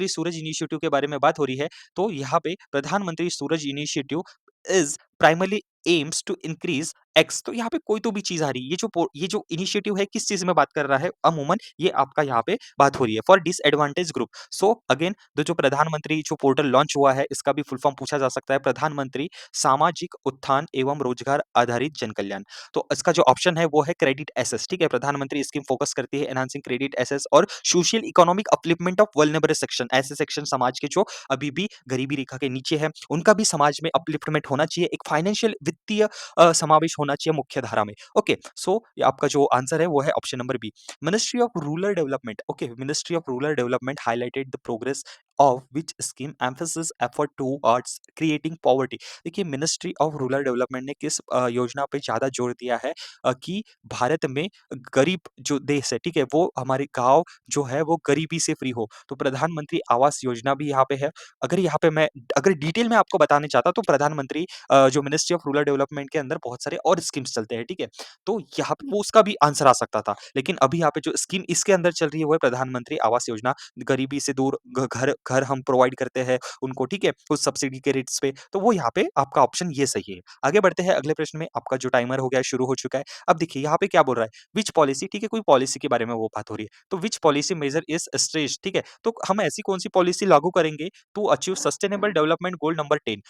सूरज इनिशिएटिव के बारे में बात हो रही है। तो यहाँ पे प्रधानमंत्री Suraj initiative is primarily aims to increase X. तो यहाँ पे कोई तो भी चीज आ रही है, ये जो इनिशिएटिव है किस चीज में बात कर रहा है, अमूमन ये आपका यहाँ पे बात हो रही है for disadvantage group. So again जो प्रधानमंत्री जो पोर्टल लॉन्च हुआ है, इसका भी फुल फॉर्म पूछा जा सकता है, प्रधानमंत्री सामाजिक उत्थान एवं रोजगार आधारित जन कल्याण। तो इसका जो ऑप्शन है वो है क्रेडिट एसेस, ठीक है? प्रधानमंत्री स्कीम फोकस करती है एनहांसिंग क्रेडिट एसेस और social economic upliftment of vulnerable section. ऐसे सेक्शन समाज के जो अभी भी गरीबी रेखा के नीचे है, उनका भी समाज में अपलिफ्टमेंट होना चाहिए, एक फाइनेंशियल वित्तीय समावेश होना चाहिए मुख्य धारा में। ओके, सो आपका जो आंसर है वो है option number B, ministry of rural development. Okay, ministry of rural development highlighted the progress of which scheme emphasis effort towards creating poverty. देखिए, मिनिस्ट्री ऑफ रूरल डेवलपमेंट ने किस योजना पे ज्यादा जोर दिया है कि भारत में गरीब जो देश है, ठीक है, वो हमारे गांव जो है वो गरीबी से फ्री हो। तो प्रधानमंत्री आवास योजना भी यहाँ पे है। अगर यहाँ पे मैं अगर डिटेल में आपको बताने चाहता तो प्रधानमंत्री जो मिनिस्ट्री ऑफ रूरल डेवलपमेंट के अंदर बहुत सारे और स्कीम्स चलते हैं, ठीक है? तो यहाँ पे वो उसका भी आंसर आ सकता था, लेकिन अभी यहाँ पे जो स्कीम इसके अंदर चल रही है वो है प्रधानमंत्री आवास योजना। गरीबी से दूर घर घर हम प्रोवाइड करते हैं उनको, ठीक है, कुछ सब्सिडी के रेट्स पे। तो वो यहाँ पे आपका ऑप्शन ये सही है। आगे बढ़ते हैं अगले प्रश्न में। आपका जो टाइमर हो गया है, शुरू हो चुका है। अब देखिए यहाँ पे क्या बोल रहा है, विच पॉलिसी, ठीक है, कोई पॉलिसी के बारे में वो बात हो रही है। तो which policy measure is stretch, ठीक है, तो हम ऐसी कौन सी पॉलिसी लागू करेंगे to achieve sustainable development goal number 10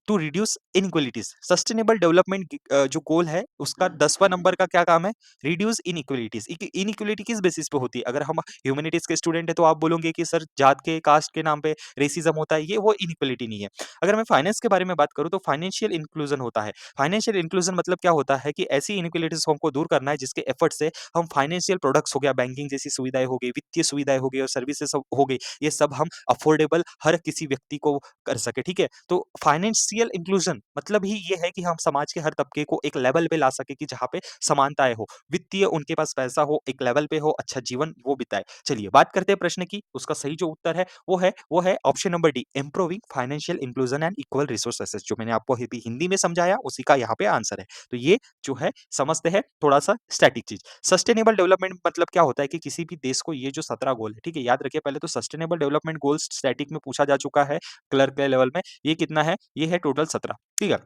to reduce inequalities. Sustainable development जो गोल है उसका 10वां नंबर का क्या काम है, रिड्यूस इनइक्वालिटीज। इनइक्वालिटी किस बेसिस पे होती है, अगर हम ह्यूमैनिटीज के स्टूडेंट है तो आप बोलोगे कि सर जात के कास्ट के नाम पे रेसिज्म होता है, ये वो इनइक्वालिटी नहीं है। अगर मैं फाइनेंस के बारे में बात करूं तो फाइनेंशियल इंक्लूजन होता है। फाइनेंशियल इंक्लूजन मतलब क्या होता है कि ऐसी इनइक्वालिटीज को हमको दूर करना है जिसके एफर्ट से हम फाइनेंशियल प्रोडक्ट्स हो गया, बैंकिंग जैसी सुविधाएं हो गई, वित्तीय सुविधाएं हो गई और सर्विसेज हो गई, ये सब हम अफोर्डेबल हर किसी व्यक्ति को कर सके, ठीक है? तो फाइनेंशियल इंक्लूजन मतलब ही ये है कि हम समाज के हर तबके को एक लेवल पे ला सके कि जहाँ पे समानताएं हो, वित्तीय उनके पास पैसा हो, एक लेवल पे हो, अच्छा जीवन वो बिताए। चलिए बात करते हैं प्रश्न की। उसका सही जो उत्तर है वो है option number D, improving financial inclusion and equal resources. जो मैंने आपको अभी हिंदी में समझाया उसी का यहाँ पे आंसर है। तो ये जो है समझते हैं थोड़ा सा स्टैटिक चीज। सस्टेनेबल डेवलपमेंट मतलब क्या होता है कि किसी भी देश को ये जो 17 गोल है, ठीक है, याद रखिए। पहले तो सस्टेनेबल डेवलपमेंट गोल्स स्टैटिक में पूछा जा चुका है क्लर्क के लेवल में। ये कितना है, ये है टोटल 17, ठीक है?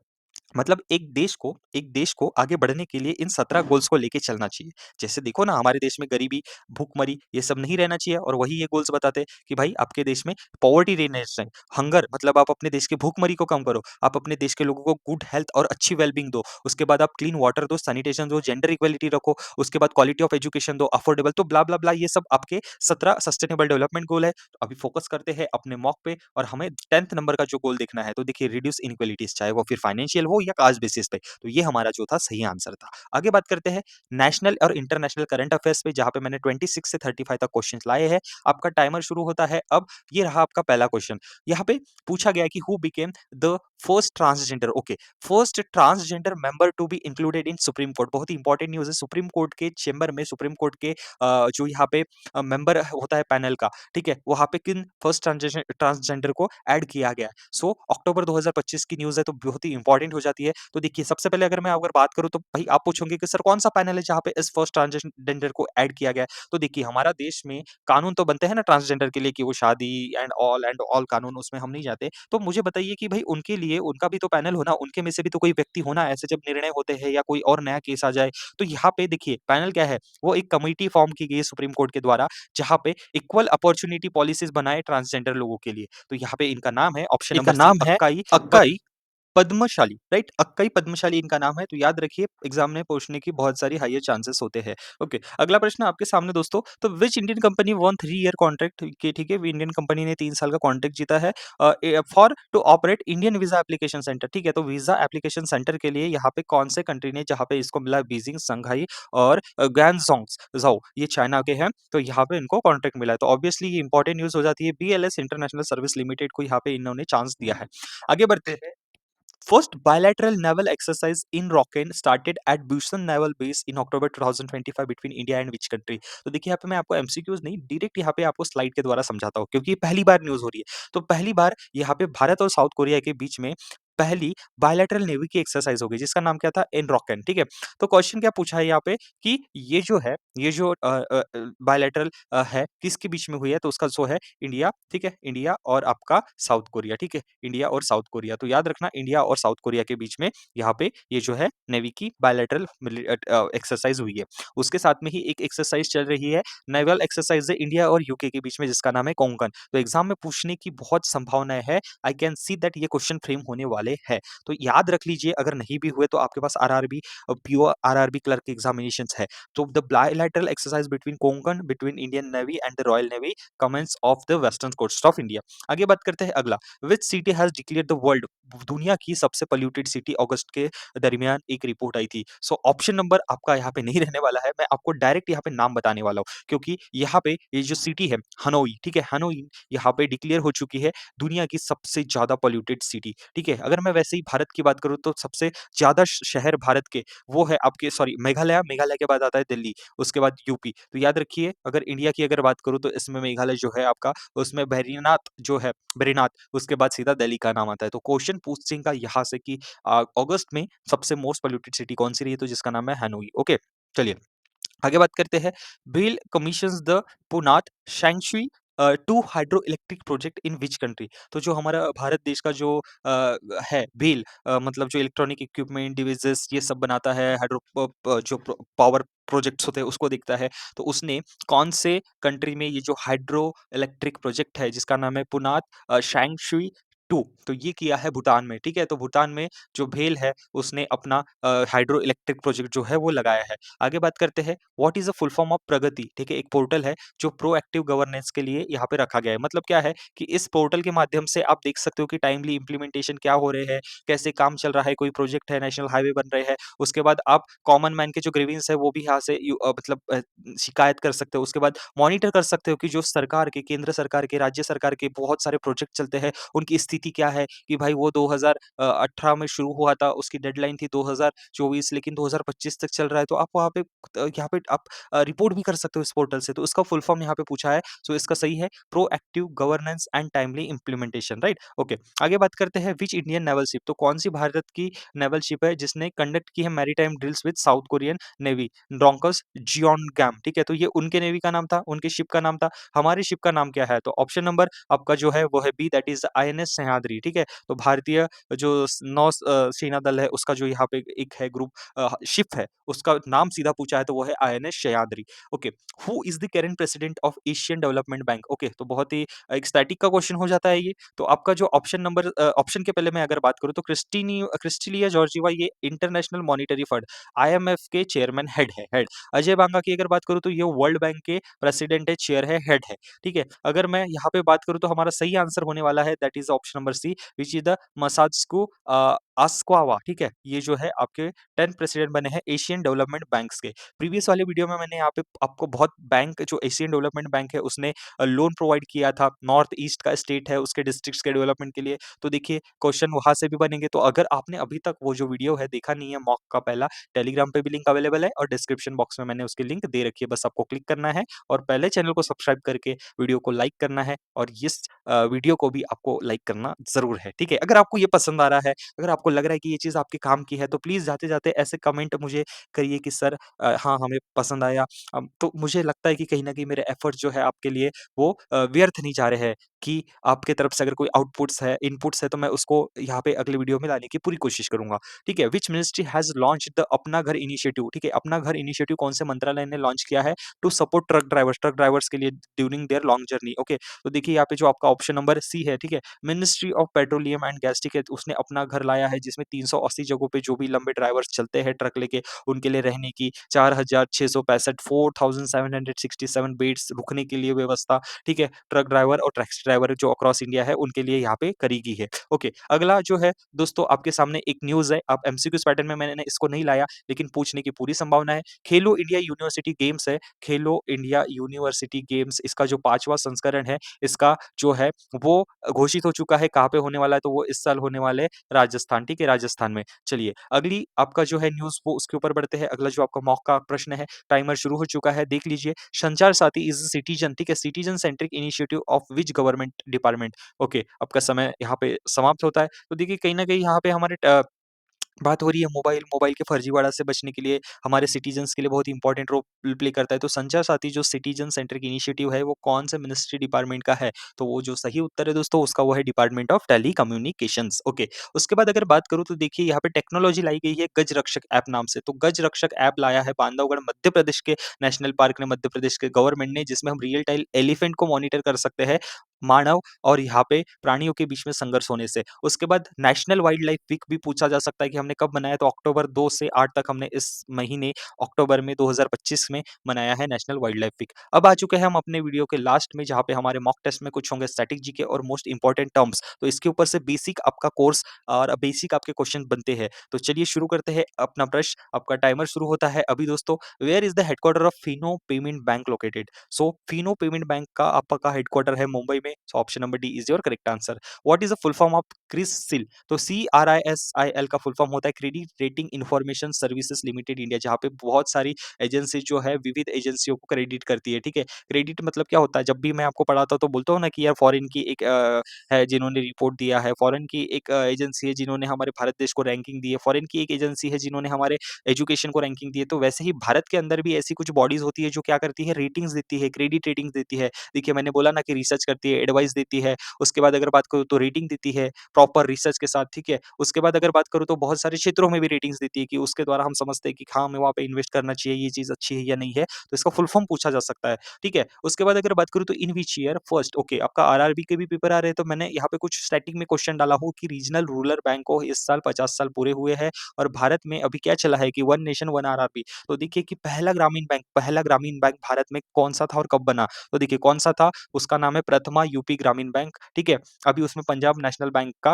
मतलब एक देश को आगे बढ़ने के लिए इन 17 गोल्स को लेके चलना चाहिए। जैसे देखो ना, हमारे देश में गरीबी, भूखमरी ये सब नहीं रहना चाहिए, और वही ये गोल्स बताते हैं कि भाई आपके देश में पॉवर्टी नहीं चाहिए। हंगर मतलब आप अपने देश की भूखमरी को कम करो, आप अपने देश के लोगों को गुड हेल्थ और अच्छी वेलबींग दो। उसके बाद आप क्लीन वाटर दो, सैनिटेशन दो, जेंडर इक्वालिटी रखो, उसके बाद क्वालिटी ऑफ एजुकेशन दो, अफोर्डेबल, तो ब्ला ब्ला ब्ला, ये सब आपके 17 सस्टेनेबल डेवलपमेंट गोल है। तो अभी फोकस करते हैं अपने मॉक पे, और हमें 10th नंबर का जो गोल देखना है। तो देखिए, रिड्यूस इनइक्वालिटीज, चाहे वो फिर फाइनेंशियल हो या कास्ट बेसिस पे। तो ये हमारा जो था सही आंसर था। आगे बात करते हैं नेशनल और इंटरनेशनल करंट अफेयर्स पे, जहां पे मैंने 26 से 35 तक क्वेश्चन लाए हैं। आपका टाइमर शुरू होता है अब। ये रहा आपका पहला क्वेश्चन। यहाँ पे पूछा गया कि who became the first transgender, okay, first transgender member to be included in supreme court. बहुत ही इंपॉर्टेंट न्यूज है। सुप्रीम कोर्ट के चेंबर में, सुप्रीम कोर्ट के जो यहाँ पे मेंबर होता है पैनल का, ठीक है, वहां पे किन फर्स्ट ट्रांसजेंडर को ऐड किया गया है। सो अक्टूबर 2025 की न्यूज है, तो बहुत ही इंपॉर्टेंट हो जाती है। तो देखिए सबसे पहले अगर मैं अगर बात करूँ तो भाई आप पूछोगे कि सर कौन-सा पैनल है जहाँ पे इस फर्स्ट ट्रांसजेंडर को ऐड किया गया है? तो देखिए हमारा देश में कानून तो बनते हैं ना ट्रांसजेंडर के लिए कि वो शादी एंड ऑल कानून उसमें हम नहीं जाते। तो मुझे बताइए कि भई उनके लिए उनका भी तो पैनल हो ना, उनके में से भी तो कोई व्यक्ति हो ना, ऐसे जब निर्णय होते हैं या कोई और नया केस आ जाए, तो यहाँ पे देखिए पैनल क्या है, वो एक कमिटी फॉर्म की गई है सुप्रीम कोर्ट के द्वारा, जहाँ पे इक्वल अपॉर्च्युनिटी पॉलिसीज़ बनाए ट्रांसजेंडर लोगों के लिए। तो यहाँ पे इनका नाम है ऑप्शन इनका नंबर सी नाम है अक्काई प अक्काई पद्मशाली, राइट? अक्काई पद्मशाली इनका नाम है, तो याद रखिए एग्ज़ाम में पूछने की बहुत सारी हायर चांसेस होते हैं। ओके, अगला प्रश्न आपके सामने दोस्तों, तो which Indian company won 3 year contract के ठीक है, इंडियन कंपनी ने 3 साल का कॉन्ट्रैक्ट जीता है for to operate Indian visa application centre, ठीक है? तो वीज़ा एप्लीकेशन सेंटर के लिए यहाँ पे कौन से कंट्री ने जहाँ पे इसको मिला बीजिंग, शंघाई और ग्वांगज़ोंग ज़ोउ ये चाइना के हैं, तो यहाँ पे इनको कॉन्ट्रैक्ट मिला है। तो ऑब्वियसली ये इंपॉर्टेंट न्यूज़ हो जाती है, बीएलएस इंटरनेशनल सर्विस लिमिटेड को यहाँ पे इन्होंने चांस दिया है। आगे बढ़ते हैं। First bilateral naval exercise in Rocken started at Busan Naval Base in October 2025 between India and which country? तो देखिए यहाँ पे मैं आपको एमसीक्यूज नहीं डायरेक्ट यहाँ पे आपको स्लाइड के द्वारा समझाता हूँ क्योंकि ये पहली बार न्यूज हो रही है। तो पहली बार यहाँ पे भारत और साउथ कोरिया के बीच में पहली बायलैटरल नेवी की एक्सरसाइज होगी जिसका नाम क्या था इन रॉकेन, ठीक है। तो क्वेश्चन क्या पूछा है यहाँ पे कि ये जो है ये जो बायलैटरल है किसके बीच में हुई है, तो उसका जो है इंडिया, ठीक है, इंडिया और आपका साउथ कोरिया, ठीक है, इंडिया और साउथ कोरिया। तो याद रखना इंडिया और साउथ कोरिया के बीच में यहाँ पे ये जो है नेवी की बायलैटरल एक्सरसाइज हुई है। उसके साथ में ही एक एक्सरसाइज चल रही है, नेवल एक्सरसाइज है इंडिया और यूके के बीच में जिसका नाम है कोंकण। तो एग्जाम में पूछने की बहुत संभावनाएं है, आई कैन सी दैट ये क्वेश्चन फ्रेम होने वाले हैं। तो याद रख लीजिए अगर नहीं भी हुए तो आपके पास RRB PO RRB clerk examination है। तो the bilateral exercise between Konkan between Indian navy and the royal navy commence of the western coast of India. आगे बात करते हैं अगला, which city has declare the world, दुनिया की सबसे पोल्यूटेड सिटी अगस्त के दरमियान एक रिपोर्ट आई थी। सो ऑप्शन नंबर आपका यहाँ पे नहीं रहने वाला है, मैं आपको डायरेक्ट यहाँ पे नाम बताने वाला हूँ क्योंकि यहाँ पे ये जो सिटी है हनोई, ठीक है, हनोई यहाँ पे डिक्लेयर हो चुकी है दुनिया की सबसे ज्यादा पोल्यूटेड सिटी, ठीक है। अगर मैं वैसे ही भारत की बात करूँ तो सबसे ज्यादा शहर भारत के वो है आपके सॉरी मेघालय, मेघालय के बाद आता है दिल्ली, उसके बाद यूपी। तो याद रखिए अगर इंडिया की अगर बात करूँ तो इसमें मेघालय जो है आपका उसमें बद्रीनाथ जो है बद्रीनाथ, उसके बाद सीधा दिल्ली का नाम आता है। तो क्वेश्चन पूछेगा यहाँ से कि अगस्त में सबसे मोस्ट पोल्यूटेड सिटी कौन सी रही है, तो जिसका नाम है हनोई। ओके, चलिए आगे बात करते हैं। बिल commissions the Punatsangchhu two hydroelectric project in which country. तो जो हमारा भारत देश का जो है बिल मतलब जो इलेक्ट्रॉनिक इक्विपमेंट डिवाइसेस ये सब बनाता है, हाइड्रो जो पावर प्रोजेक्ट्स होते हैं उसको देखता है। तो उसने कौन से कंट्री में ये जो हाइड्रो इलेक्ट्रिक प्रोजेक्ट है जिसका नाम है पुनात शैंगशुई टू, तो ये किया है भूटान में, ठीक है। तो भूटान में जो भेल है उसने अपना हाइड्रो इलेक्ट्रिक प्रोजेक्ट जो है वो लगाया है। आगे बात करते हैं what is the full form of Pragati, ठीक है, एक पोर्टल है जो प्रोएक्टिव गवर्नेंस के लिए यहाँ पे रखा गया है। मतलब क्या है कि इस पोर्टल के माध्यम से आप देख सकते हो कि टाइमली इंप्लीमेंटेशन क्या हो रहे हैं, कैसे काम चल रहा है, कोई प्रोजेक्ट है, नेशनल हाईवे बन रहे हैं, उसके बाद आप कॉमन मैन के जो ग्रीवेंस है वो भी यहाँ से मतलब शिकायत कर सकते हो। उसके बाद मॉनिटर कर सकते हो कि जो सरकार के, केंद्र सरकार के, राज्य सरकार के बहुत सारे प्रोजेक्ट चलते हैं उनकी स्थिति क्या है, कि भाई वो 2018 में शुरू हुआ था, उसकी डेडलाइन थी 2024 लेकिन 2025 तक चल रहा है। तो आप वहाँ पे यहाँ पे आप रिपोर्ट भी कर सकते हो इस पोर्टल से। तो इसका फुल फॉर्म यहाँ पे पूछा है, सो इसका सही है proactive governance and timely implementation, right. Okay, आगे बात करते हैं विच इंडियन नेवल शिप, तो कौन सी भारत की नेवल शिप है जिसने कंडक्ट की है maritime drills with South Korean navy, डोंकस जियोनगैम, ठीक है। तो ये उनके नेवी का नाम था, उनके शिप का नाम था। हमारी शिप का नाम क्या है, तो ऑप्शन नंबर आपका जो है वो है B, that is INS Sahyadri, ठीक है। तो भारतीय जो सेना दल है उसका जो यहाँ पे एक है ग्रुप शिप है उसका नाम सीधा पूछा है तो वो है INS Sahyadri. Okay, who is the current president of Asian development bank. Okay, तो बहुत ही एक स्टैटिक का क्वेश्चन हो जाता है ये। तो आपका जो ऑप्शन नंबर ऑप्शन के पहले मैं अगर बात करूँ तो क्रिस्टीलिया जॉर्जिवा ये इंटरनेशनल मॉनिटरी फंड आईएमएफ के चेयरमैन हेड। अजय बांगा की अगर बात करूँ तो ये वर्ल्ड बैंक के प्रेसिडेंट है, चेयर है, हेड है, ठीक है। अगर मैं यहाँ पे बात करूँ तो हमारा सही आंसर होने वाला है that is option number C which is the Masatsugu Asakawa, ठीक है। ये जो है आपके 10 प्रेसिडेंट बने हैं एशियन डेवलपमेंट बैंक्स के। प्रीवियस वाले वीडियो में मैंने यहाँ पे आपको बहुत बैंक जो एशियन डेवलपमेंट बैंक है उसने लोन प्रोवाइड किया था, नॉर्थ ईस्ट का स्टेट है उसके डिस्ट्रिक्ट्स के डेवलपमेंट के लिए। तो देखिए क्वेश्चन वहां से भी बनेंगे। तो अगर आपने अभी तक वो जो वीडियो है देखा नहीं है मॉक का पहला, टेलीग्राम पे भी लिंक अवेलेबल है और डिस्क्रिप्शन बॉक्स में मैंने उसकी लिंक दे रखी है, बस आपको क्लिक करना है और पहले चैनल को सब्सक्राइब करके वीडियो को लाइक करना है और इस वीडियो को भी आपको लाइक करना करना ज़रूर है, ठीक है? अगर आपको ये पसंद आ रहा है, अगर आपको लग रहा है कि ये चीज़ आपके काम की है, तो प्लीज़ जाते-जाते ऐसे कमेंट मुझे करिए कि सर हाँ, हमें पसंद आया। तो मुझे लगता है कि कहीं न कहीं मेरे एफर्ट्स जो है आपके लिए वो व्यर्थ नहीं जा रहे हैं कि आपके तरफ से अगर कोई आउटपुट्स है, इनपुट्स है तो मैं उसको यहाँ पे अगले वीडियो में लाने की पूरी कोशिश करूँगा। ठीक है? Which ministry has launched the अपना घर इनिशिएटिव, ठीक है? अपना घर इनिशिएटिव कौन से मंत्रालय ने लॉन्च किया है? टू सपोर्ट ट्रक ड्राइवर्स के लिए during their long journey, okay. तो देखिए यहाँ पे जो आपका ऑप्शन नंबर सी है, ठीक है? Ministry of petroleum and gas, ठीक है? तो उसने अपना घर लाया है जिसमें 380 जगहों पे जो भी लंबे ड्राइवर्स चलते हैं ट्रक लेके, उनके लिए रहने की 4,665 4,767 बेड्स रुकने के लिए व्यवस्था, ठीक है? ट्रक ड्राइवर और टैक्सी ड्राइवर जो अक्रॉस इंडिया है, उनके लिए यहाँ पे करी गई है। ओके, अगला जो है दोस्तों आपके सामने एक न्यूज़ है, आप एमसीक्यूज़ पैटर्न में मैंने इसको नहीं लाया, लेकिन पूछने की पूरी संभावना है। खेलो इंडिया यूनिवर्सिटी गेम्स है, खेलो इंडिया यूनिवर्सिटी गेम्स इसका जो 5वां संस्करण है, इसका जो है वो घोषित हो चुका है, कहाँ पे होने वाला है? तो वो इस साल होने वाले राजस्थान, ठीक है? राजस्थान में। चलिए, अगली आपका जो है न्यूज़ वो उसके ऊपर बढ़ते हैं। अगला जो आपका मॉक का प्रश्न है, टाइमर शुरू हो चुका है, देख लीजिए। संचार साथी इज़ सिटीज़न, ठीक है? Citizen centric initiative of which government department? Okay, आपका समय यहाँ पे समाप्त होता है। तो देखिए कहीं न कहीं यहाँ पे हमारे बात हो रही है मोबाइल के फर्जीवाड़ा से बचने के लिए हमारे सिटीज़न्स के लिए बहुत इंपॉर्टेंट रोल प्ले करता है। तो संचार साथी जो सिटीज़न सेंट्रिक इनिशिएटिव है वो कौन से मिनिस्ट्री डिपार्टमेंट का है? तो वो जो सही उत्तर है दोस्तों उसका वो है डिपार्टमेंट ऑफ टेलीकम्युनिकेशंस, ओके। उसके बाद अगर बात करूँ तो देखिए यहाँ पे टेक्नोलॉजी लाई गई है गज रक्षक ऐप नाम से। तो गज रक्षक ऐप लाया है बांधवगढ़ मध्य प्रदेश के नेशनल पार्क ने, मध्य प्रदेश के गवर्नमेंट ने, जिसमें हम रियल टाइम एलिफेंट को मॉनिटर कर सकते हैं, मानव और यहाँ पे प्राणियों के बीच में संघर्ष होने से। उसके बाद नेशनल वाइल्ड लाइफ वीक भी पूछा जा सकता है कि हमने कब मनाया, तो अक्टूबर 2 से 8 तक हमने इस महीने अक्टूबर में 2025 में मनाया है नेशनल वाइल्ड लाइफ वीक। अब आ चुके हैं हम अपने वीडियो के लास्ट में जहाँ पे हमारे मॉक टेस्ट में कुछ होंगे स्टैटिक जीके और मोस्ट इंपोर्टेंट टर्म्स। तो इसके ऊपर से बेसिक आपका कोर्स और बेसिक आपके क्वेश्चन बनते हैं। तो चलिए शुरू करते हैं अपना प्रश्न। आपका टाइमर शुरू होता है अभी दोस्तों। Where is the headquarter of Fino payment bank located? So Fino payment bank का आपका हेडक्वार्टर है मुंबई में। So option number D is your correct answer. What is the full form of CRISIL? तो CRISIL का फुल फॉर्म होता है credit rating information services limited India, जहाँ पे बहुत सारी एजेंसी जो है विविध एजेंसियों को क्रेडिट करती है, ठीक है? क्रेडिट मतलब क्या होता है? जब भी मैं आपको पढ़ाता हूँ तो बोलता हूँ ना कि यार फॉरेन की एक है जिन्होंने रिपोर्ट दिया है, फॉरेन की एक एजेंसी है जिन्होंने हमारे भारत देश को रैंकिंग दी है, फॉरेन की एक एजेंसी है जिन्होंने हमारे एजुकेशन को रैंकिंग दी है। तो वैसे ही भारत के अंदर भी ऐसी कुछ बॉडीज होती है जो क्या करती है, रेटिंग्स देती है, क्रेडिट रेटिंग्स देती है। देखिए मैंने बोला ना कि रिसर्च करती है, एडवाइस देती है, उसके बाद अगर बात करूँ तो रेटिंग देती है, प्रॉपर रिसर्च के साथ, ठीक है? उसके बाद अगर बात करूँ तो बहुत सारे क्षेत्रों में भी रेटिंग्स देती है कि उसके द्वारा हम समझते हैं कि हाँ, हमें वहाँ पे इन्वेस्ट करना चाहिए, ये चीज़ अच्छी है या नहीं है। तो इसका फुल फॉर्म पूछा जा सकता है, ठीक है? उसके बाद अगर बात करूँ तो in which year first, okay, आपका आरआरबी के भी पेपर आ रहे हैं तो मैंने यहाँ पे कुछ स्टैटिक में क्वेश्चन डाला हूँ कि रीजनल रूरल बैंक को इस साल 50 साल पूरे हुए हैं और भारत में अभी क्या चला है कि वन नेशन वन आरआरबी। तो देखिए कि पहला ग्रामीण बैंक भारत में कौन-सा था और कब बना? तो देखिए कौन-सा था? उसका नाम है प्रथमा यूपी ग्रामीण बैंक, ठीक है? अभी उसमें पंजाब नेशनल बैंक का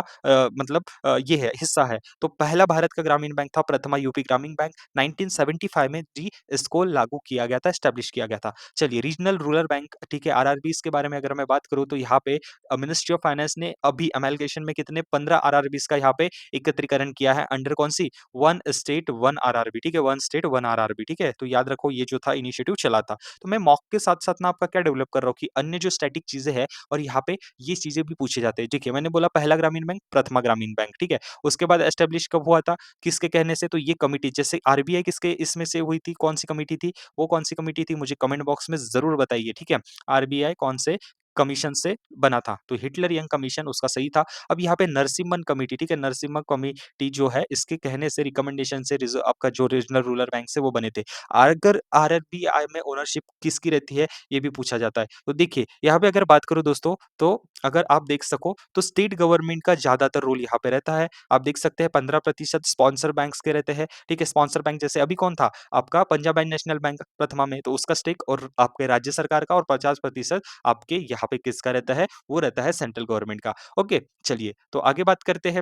मतलब ये है, हिस्सा है। तो पहला भारत का ग्रामीण बैंक था प्रथमा यूपी ग्रामीण बैंक। 1975 में जी इसको लागू किया गया था, एस्टेब्लिश किया गया था। चलिए रीजनल रूरल बैंक, ठीक है, आरआरबीज़ के बारे में अगर मैं बात करूँ तो यहाँ पे मिनिस्ट्री ऑफ फाइनेंस ने अभी एमलगेशन में कितने 15 आरआरबीज़ का यहाँ पे एकत्रीकरण किया है अंडर कौन-सी? वन स्टेट वन आरआरबी, ठीक है? वन स्टेट वन आरआरबी, ठीक है? तो याद रखो ये जो था इनिशिएटिव चला था। तो मैं मॉक के साथ-साथ ना आपका क्या डेवलप कर रहा हूँ कि अन्य जो स्टैटिक चीज़ें हैं और यहाँ पे ये चीज़ें भी पूछे जाते हैं। देखिए मैंने बोला पहला ग्रामीण बैंक प्रथमा ग्रामीण बैंक, ठीक है? उसके बाद एस्टेब्लिश कब हुआ था? किसके कहने से? तो ये कमिटी जैसे आरबीआई किसके इसमें से हुई थी? कौन-सी कमिटी थी? वो कौन-सी कमिटी थी? मुझे कमेंट बॉक्स में ज़रूर बताइए, ठीक है? आरबीआई कौन से कमीशन से बना था? तो हिटलर यंग कमीशन उसका सही था। अब यहाँ पे नरसिम्हन कमिटी, ठीक है? नरसिम्हा कमिटी जो है इसके कहने से रिकमेंडेशन से आपका जो रीजनल रूरल बैंक से वो बने थे। अगर आरबीआई में ओनरशिप किसकी रहती है? ये भी पूछा जाता है। तो देखिए यहाँ पे अगर बात करूँ दोस्तों तो अगर आप देख सको तो स्टेट गवर्नमेंट का ज़्यादातर रोल यहाँ पे रहता है। आप देख सकते हैं 15% स्पॉन्सर बैंक्स के रहते हैं, ठीक है? स्पॉन्सर बैंक जैसे अभी कौन था? आपका पंजाब एंड नेशनल बैंक प्रथमा में, तो उसका स्टेक और आपके राज्य सरकार का और 50% आपके यहाँ पे किसका रहता है? वो रहता है सेंट्रल गवर्नमेंट का। ओके, चलिए तो आगे बात करते हैं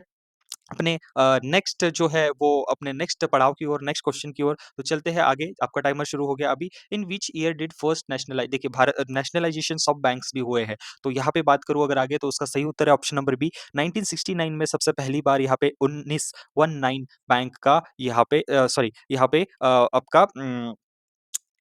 अपने नेक्स्ट जो है वो अपने नेक्स्ट पड़ाव की ओर, नेक्स्ट क्वेश्चन की ओर। तो चलते हैं आगे, आपका टाइमर शुरू हो गया अभी। In which year did first देखिए भारत नेशनलाइजेशन ऑफ बैंक्स भी हुए हैं। तो यहाँ पे बात करूँ अगर आगे तो उसका सही उत्तर है ऑप्शन नंबर बी 1969 में सबसे पहली बार यहाँ पे 1919 बैंक का यहाँ पे आपका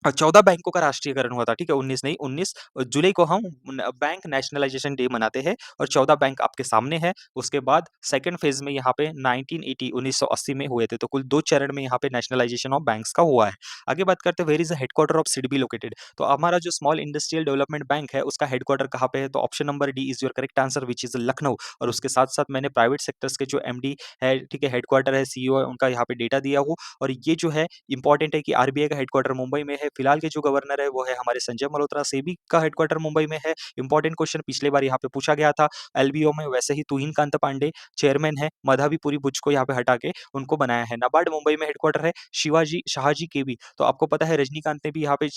14 बैंकों का राष्ट्रीयकरण हुआ था, ठीक है? 19 नहीं, 19 जुलाई को हम न बैंक नेशनलाइज़ेशन डे मनाते हैं और 14 बैंक आपके सामने हैं। उसके बाद सेकंड फ़ेज़ में यहाँ पे 1980 1980 में हुए थे, तो कुल 2 चरण में यहाँ पे नेशनलाइज़ेशन ऑफ बैंक्स का हुआ है। आगे बात करते हैं, where is the headquarter of SIDBI located? तो हमारा जो स्मॉल इंडस्ट्रियल डेवलपमेंट बैंक है, उसका हेडक्वार्टर कहाँ पे है? तो option number D is your correct answer which is Lucknow. और उसके साथ-साथ मैंने प्राइवेट सेक्टर्स के जो एमडी है, ठीक है, हेडक्वार्टर है, सीईओ है, उनका यहाँ पे डेटा दिया हूँ। और ये जो है इम्पोर्टेंट है कि आरबीआई का हेडक्वार्टर मुंबई में है। फिलहाल के जो गवर्नर है वो है हमारे संजय मल्होत्रा। सेबी का हेडक्वार्टर मुंबई में है। इम्पोर्टेंट क्वेश्चन पिछली बार यहाँ पे पूछा गया था। एलबीओ में वैसे ही तुहिन कांत पांडे चेयरमैन है। मधाबीपुरी बुच को यहाँ पे हटा के उनको बनाया है। नाबार्ड मुंबई में हेडक्वार्टर है। शिवाजी शाहजी केबी, तो आपको पता है रजनीकांत ने भी यहाँ पे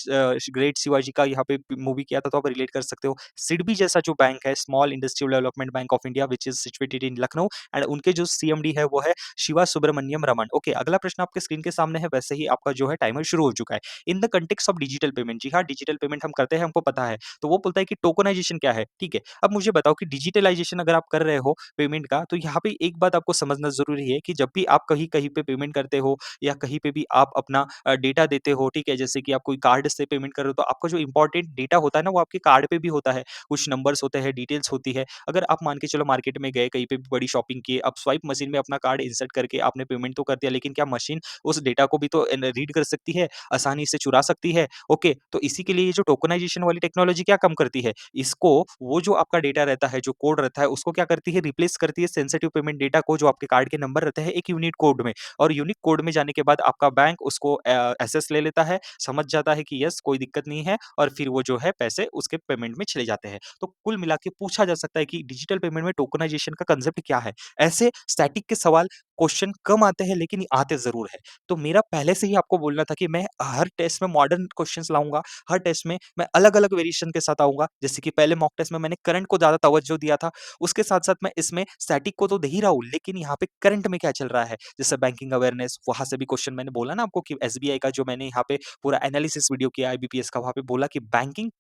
ग्रेट शिवाजी का यहाँ पे मूवी किया था, तो आप रिलेट कर सकते हो। सिडबी जैसा जो बैंक है, small industrial development bank of India, which is situated in Lucknow, and उनके जो सीएमडी है वो है शिवा सुब्रमण्यम रमन। ओके, अगला प्रश्न आपके स्क्रीन के सामने है, वैसे ही आपका जो है टाइमर शुरू हो चुका है। In the context of digital payment, जी हाँ, डिजिटल पेमेंट हम करते हैं, हमको पता है। तो वो बोलता है कि टोकनाइजेशन क्या है, ठीक है। अब मुझे बताओ कि डिजिटलाइजेशन अगर आप कर रहे हो पेमेंट का, तो यहाँ पे एक बात आपको समझना ज़रूरी है कि जब भी आप कहीं कहीं पे पेमेंट करते हो या कहीं पे भी आप अपना डेटा देते हो, ठीक है, जैसे कि आप कोई कार्ड से पेमेंट कर रहे हो, तो आपका जो इंपॉर्टेंट डेटा होता है ना, वो आपके कार्ड पे भी होता है। कुछ नंबर्स होते हैं, डिटेल्स होती है। अगर आप मान के चलो मार्केट में गए, कहीं पे भी बड़ी शॉपिंग की, अब स्वाइप मशीन में अपना कार्ड इंसर्ट करके आपने पेमेंट तो कर दिया, लेकिन क्या मशीन उस डेटा को भी तो रीड कर सकती है, आसानी से चुरा सकती है? ओके, तो इसी के लिए ये जो टोकनाइजेशन वाली टेक्नोलॉजी क्या काम करती है? इसको, वो जो आपका डेटा रहता है, जो कोड रहता है, उसको क्या करती है, रिप्लेस करती है सेंसिटिव पेमेंट डेटा को, जो आपके कार्ड के नंबर रहते हैं, एक यूनिक कोड में। और यूनिक कोड में जाने के बाद आपका बैंक उसको एसेस ले लेता है, समझ जाता है कि यस, कोई दिक्कत नहीं है, और फिर वो जो है पैसे उसके पेमेंट में चले जाते हैं। तो कुल मिला के पूछा जा सकता है कि डिजिटल पेमेंट में टोकनाइजेशन का कांसेप्ट क्या है? ऐसे स्टैटिक के सवाल, क्वेश्चन कम आते हैं, लेकिन आते ज़रूर हैं। तो मेरा पहले से ही आपको बोलना था कि मैं हर टेस्ट में मॉडर्न क्वेश्चंस लाऊँगा, हर टेस्ट में मैं अलग-अलग वेरिएशन के साथ आऊँगा। जैसे कि पहले मॉक टेस्ट में मैंने करंट को ज़्यादा तवज्जो दिया था, उसके साथ-साथ मैं इसमें स्टैटिक को तो दे ही रहा हूँ, लेकिन यहाँ पे करंट में क्या चल रहा है, जैसे बैंकिंग अवेयरनेस, वहाँ से भी क्वेश्चन मैंने बोला ना आपको कि एसबीआई का जो मैंने यहाँ पे पूरा एनालिसिस वीडियो किया आईबीपीएस का, वहाँ पे बोला कि बैंकिंग,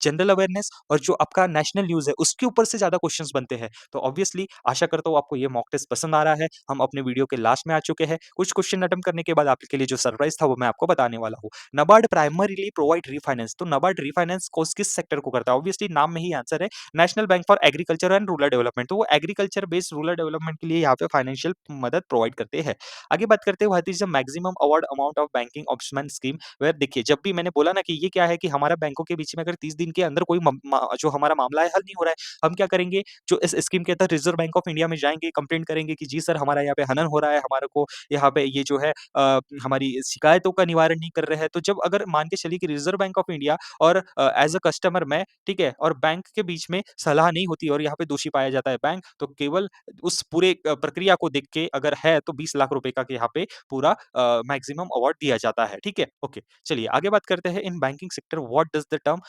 जनरल अवेयरनेस और जो आपका नेशनल न्यूज़ है, उसके ऊपर से ज़्यादा क्वेश्चंस बनते हैं। तो ऑब्वियसली आशा करता हूँ आपको ये मॉक टेस्ट पसंद आ रहा है। हम अपने वीडियो के लास्ट में आ चुके हैं। कुछ क्वेश्चन अटेम्प्ट करने के बाद आपके लिए जो सरप्राइज़ था, वो मैं आपको बताने वाला हूँ। नाबार्ड प्राइमरीली प्रोवाइड रीफाइनेंस, तो नाबार्ड रीफाइनेंस कोस किस सेक्टर को करता है? ऑब्वियसली नाम में ही आंसर है, national bank for agriculture and rural development. तो वो एग्रीकल्चर बेस्ड रूरल डेवलपमेंट के लिए यहाँ पे फाइनेंशियल मदद प्रोवाइड करते हैं। आगे बात करते हैं, what is the maximum award amount of banking ombudsman scheme, where देखिए, जब भी मैंने बोला ना कि ये क्या है कि हमारा बैंकों के बीच में अगर 30 दिन के अंदर कोई जो हमारा मामला है हल नहीं हो रहा है, हम क्या करेंगे, जो इस स्कीम के तहत रिजर्व बैंक ऑफ इंडिया में जाएँगे, कंप्लेंट करेंगे कि जी सर, हमारा यहाँ पे हनन हो रहा है, हमारे को यहाँ पे ये जो है हमारी शिकायतों का निवारण नहीं कर रहे हैं। तो जब अगर मान के चलिए कि रिजर्व बैंक ऑफ इंडिया और एज़ अ कस्टमर मैं, ठीक है, और बैंक के बीच में सलाह नहीं होती और यहाँ पे दोषी पाया जाता है बैंक, तो केवल उस पूरे प्रक्रिया को देख के अगर है, तो 20 लाख रुपए का यहाँ पे पूरा मैक्सिमम अवार्ड दिया जाता है, ठीक है? ओके, चलिए आगे बात करते हैं, in banking sector what does the term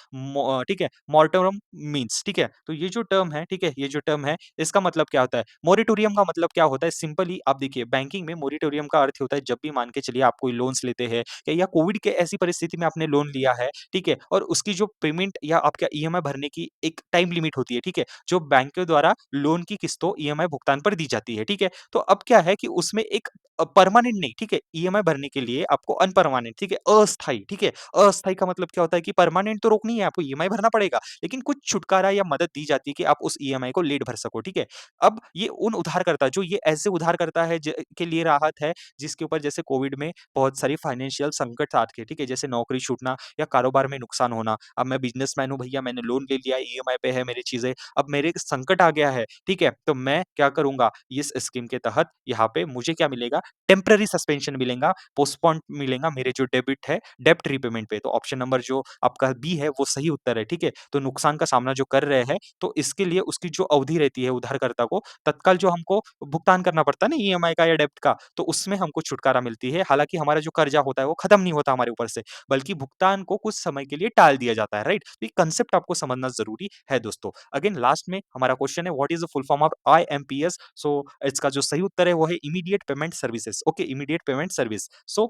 ठीक है, मोरेटोरियम मीन्स, ठीक है? तो ये जो टर्म है, ठीक है, ये जो टर्म है, इसका मतलब क्या होता है? मोरेटोरियम का मतलब क्या होता है? सिंपली आप देखिए, बैंकिंग में मोरेटोरियम का अर्थ होता है, जब भी मान के चलिए आप कोई लोन्स लेते हैं या कोविड के ऐसी परिस्थिति में आपने लोन लिया है, ठीक है? और उसकी जो पेमेंट या आपका ईएमआई भरने की एक टाइम लिमिट होती है, ठीक है? जो बैंक के द्वारा लोन की किस्तों ईएमआई भुगतान पर दी जाती है, ठीक है? तो अब क्या है कि उसमें एक परमानेंट नहीं, ठीक है? ईएमआई भरने के लिए आपको अनपरमानेंट, ठीक है? अस्थायी, ठीक है? अस्थायी का मतलब क्या होता है कि परमानेंट तो रोक नहीं है, आपको ईएमआई भरना पड़ेगा, लेकिन कुछ छुटकारा या मदद दी जाती है कि आप उस ईएमआई को लेट भर सको, ठीक है? अब ये उन उधारकर्ता, जो ये ऐसे उधारकर्ता है के लिए राहत है, जिसके ऊपर जैसे कोविड में बहुत सारी फाइनेंशियल संकट साथ के, ठीक है? जैसे नौकरी छूटना या कारोबार में नुकसान होना। अब मैं बिज़नेसमैन हूँ भैया, मैंने लोन ले लिया है, ईएमआई पे है मेरी चीज़ें, अब मेरे संकट आ गया है, ठीक है? तो मैं क्या करूँगा, इस स्कीम के तहत यहाँ पे मुझे क्या मिलेगा, टेम्परेरी सस्पेंशन मिलेगा, पोस्टपोन मिलेगा मेरे जो डेबिट है, डेब्ट रीपेमेंट पे। तो ऑप्शन नंबर जो आपका बी है, वो सही उत्तर है, ठीक है? तो नुकसान का सामना जो कर रहे हैं, तो इसके लिए उसकी जो अवधि रहती है उधारकर्ता को, तत्काल जो हमको भुगतान करना पड़ता है ना ईएमआई का या डेब्ट का, तो उसमें हमको छुटकारा मिलती है। हालाँकि हमारा जो कर्जा होता है, वो खत्म नहीं होता हमारे ऊपर से, बल्कि भुगतान को कुछ समय के लिए टाल दिया जाता है, राइट? तो ये कांसेप्ट आपको समझना ज़रूरी है दोस्तों। अगेन लास्ट में हमारा क्वेश्चन है, what is the full form of IMPS? So इसका जो सही उत्तर है, वो है immediate payment services. Okay, immediate payment service. So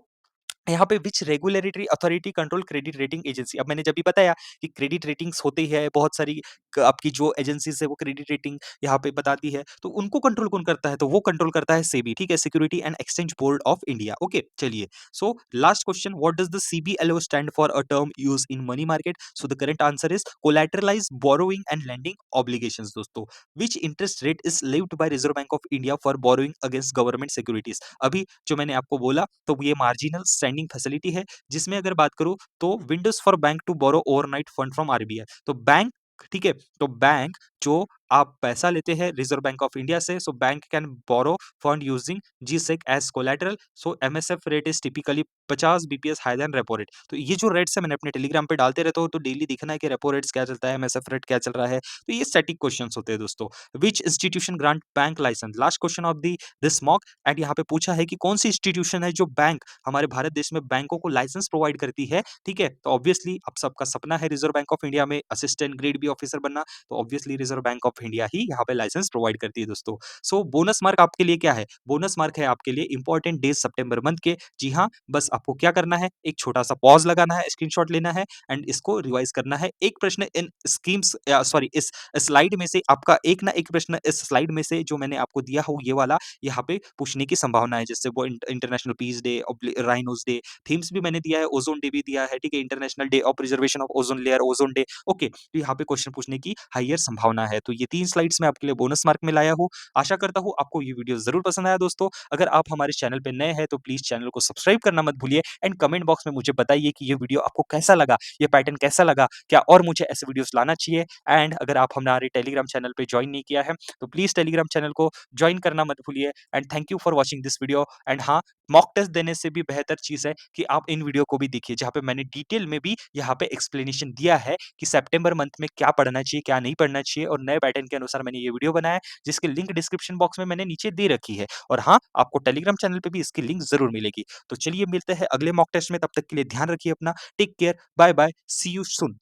यहाँ पे which regulatory authority control credit rating agency. अब मैंने जब भी बताया कि क्रेडिट रेटिंग्स होती है, बहुत सारी आपकी जो एजेंसीज है वो क्रेडिट रेटिंग यहाँ पे बताती है, तो उनको कंट्रोल कौन करता है? तो वो कंट्रोल करता है सेबी, ठीक है, Security and Exchange Board of India. Okay, चलिए। So last question, what does the CBLO stand for a term use in money market? So the correct answer is collateralise borrowing and lending obligations दोस्तों। Which interest rate is lived by reserve bank of India for borrowing against government securities? अभी जो मैंने आपको बोला, तो ये marginal standing facility है, जिसमें अगर बात करूं तो windows for bank to borrow overnight fund from RBI. तो बैंक, ठीक है, तो बैंक जो आप पैसा लेते हैं रिजर्व बैंक ऑफ इंडिया से, so bank can borrow fund using G Sec as collateral. So MSF rate is typically 50 BPS higher than repo rate. तो ये जो रेट्स है मैंने अपने टेलीग्राम पे डालते रहता हूँ, तो डेली देखना है कि रेपो रेट्स क्या चलता है, एमएसएफ रेट क्या चल रहा है। तो ये स्टैटिक क्वेश्चंस होते हैं दोस्तों। Which institution grant bank licence? Last question of the this mock. And यहाँ पे पूछा है कि कौन सी इंस्टीट्यूशन है जो बैंक, हमारे भारत देश में बैंकों को लाइसेंस प्रोवाइड करती है, ठीक है। तो ऑब्वियसली आप सबका सपना है रिजर्व बैंक ऑफ इंडिया में असिस्टेंट ग्रेड बी ऑफिसर बनना, तो obviously Reserve bank of India ही यहाँ पे लाइसेंस प्रोवाइड करती है दोस्तों। सो बोनस मार्क आपके लिए क्या है? बोनस मार्क है आपके लिए इंपॉर्टेंट डेज सितंबर मंथ के। जी हाँ, बस आपको क्या करना है, एक छोटा सा पॉज लगाना है, स्क्रीनशॉट लेना है एंड इसको रिवाइज करना है। एक प्रश्न इन स्कीम्स सॉरी इस स्लाइड में से आपका एक ना एक प्रश्न इस स्लाइड में से जो मैंने आपको दिया हो ये वाला, यहाँ पे पूछने की संभावना है। जैसे वो international peace day, rhinos day, themes भी मैंने दिया है, ओजोन डे भी दिया है, ठीक है, international day of preservation of ozone layer, ozone day. Okay, तो यहाँ पे क्वेश्चन पूछने की हाईयर संभावना है। तो ये 3 स्लाइड्स मैं आपके लिए बोनस मार्क में लाया हूँ। आशा करता हूँ आपको ये वीडियो जरूर पसंद आया दोस्तों। अगर आप हमारे चैनल पे नए हैं तो प्लीज चैनल को सब्सक्राइब करना मत भूलिए एंड कमेंट बॉक्स में मुझे बताइए कि ये वीडियो आपको कैसा लगा, ये पैटर्न कैसा लगा, क्या और मुझे ऐसे वीडियोस लाना चाहिए। एंड अगर आप हमारे टेलीग्राम चैनल पे ज्वाइन नहीं किया है तो प्लीज टेलीग्राम चैनल को ज्वाइन करना मत भूलिए। And thank you for watching this video. And हाँ, मॉक टेस्ट देने से भी बेहतर चीज है कि आप इन वीडियो को भी देखिए, जहाँ पे मैंने डिटेल में भी यहाँ पे एक्सप्लेनेशन दिया है कि सितंबर मंथ में क्या पढ़ना चाहिए, क्या नहीं पढ़ना चाहिए, और नए पैटर्न के अनुसार मैंने ये वीडियो बनाया है, जिसकी लिंक डिस्क्रिप्शन बॉक्स में मैंने नीचे दे रखी है। और हाँ, आपको टेलीग्राम चैनल पे भी इसकी लिंक जरूर मिलेगी। तो चलिए मिलते हैं अगले मॉक टेस्ट में, तब तक के लिए ध्यान रखिए अपना। Take care, bye bye, see you soon.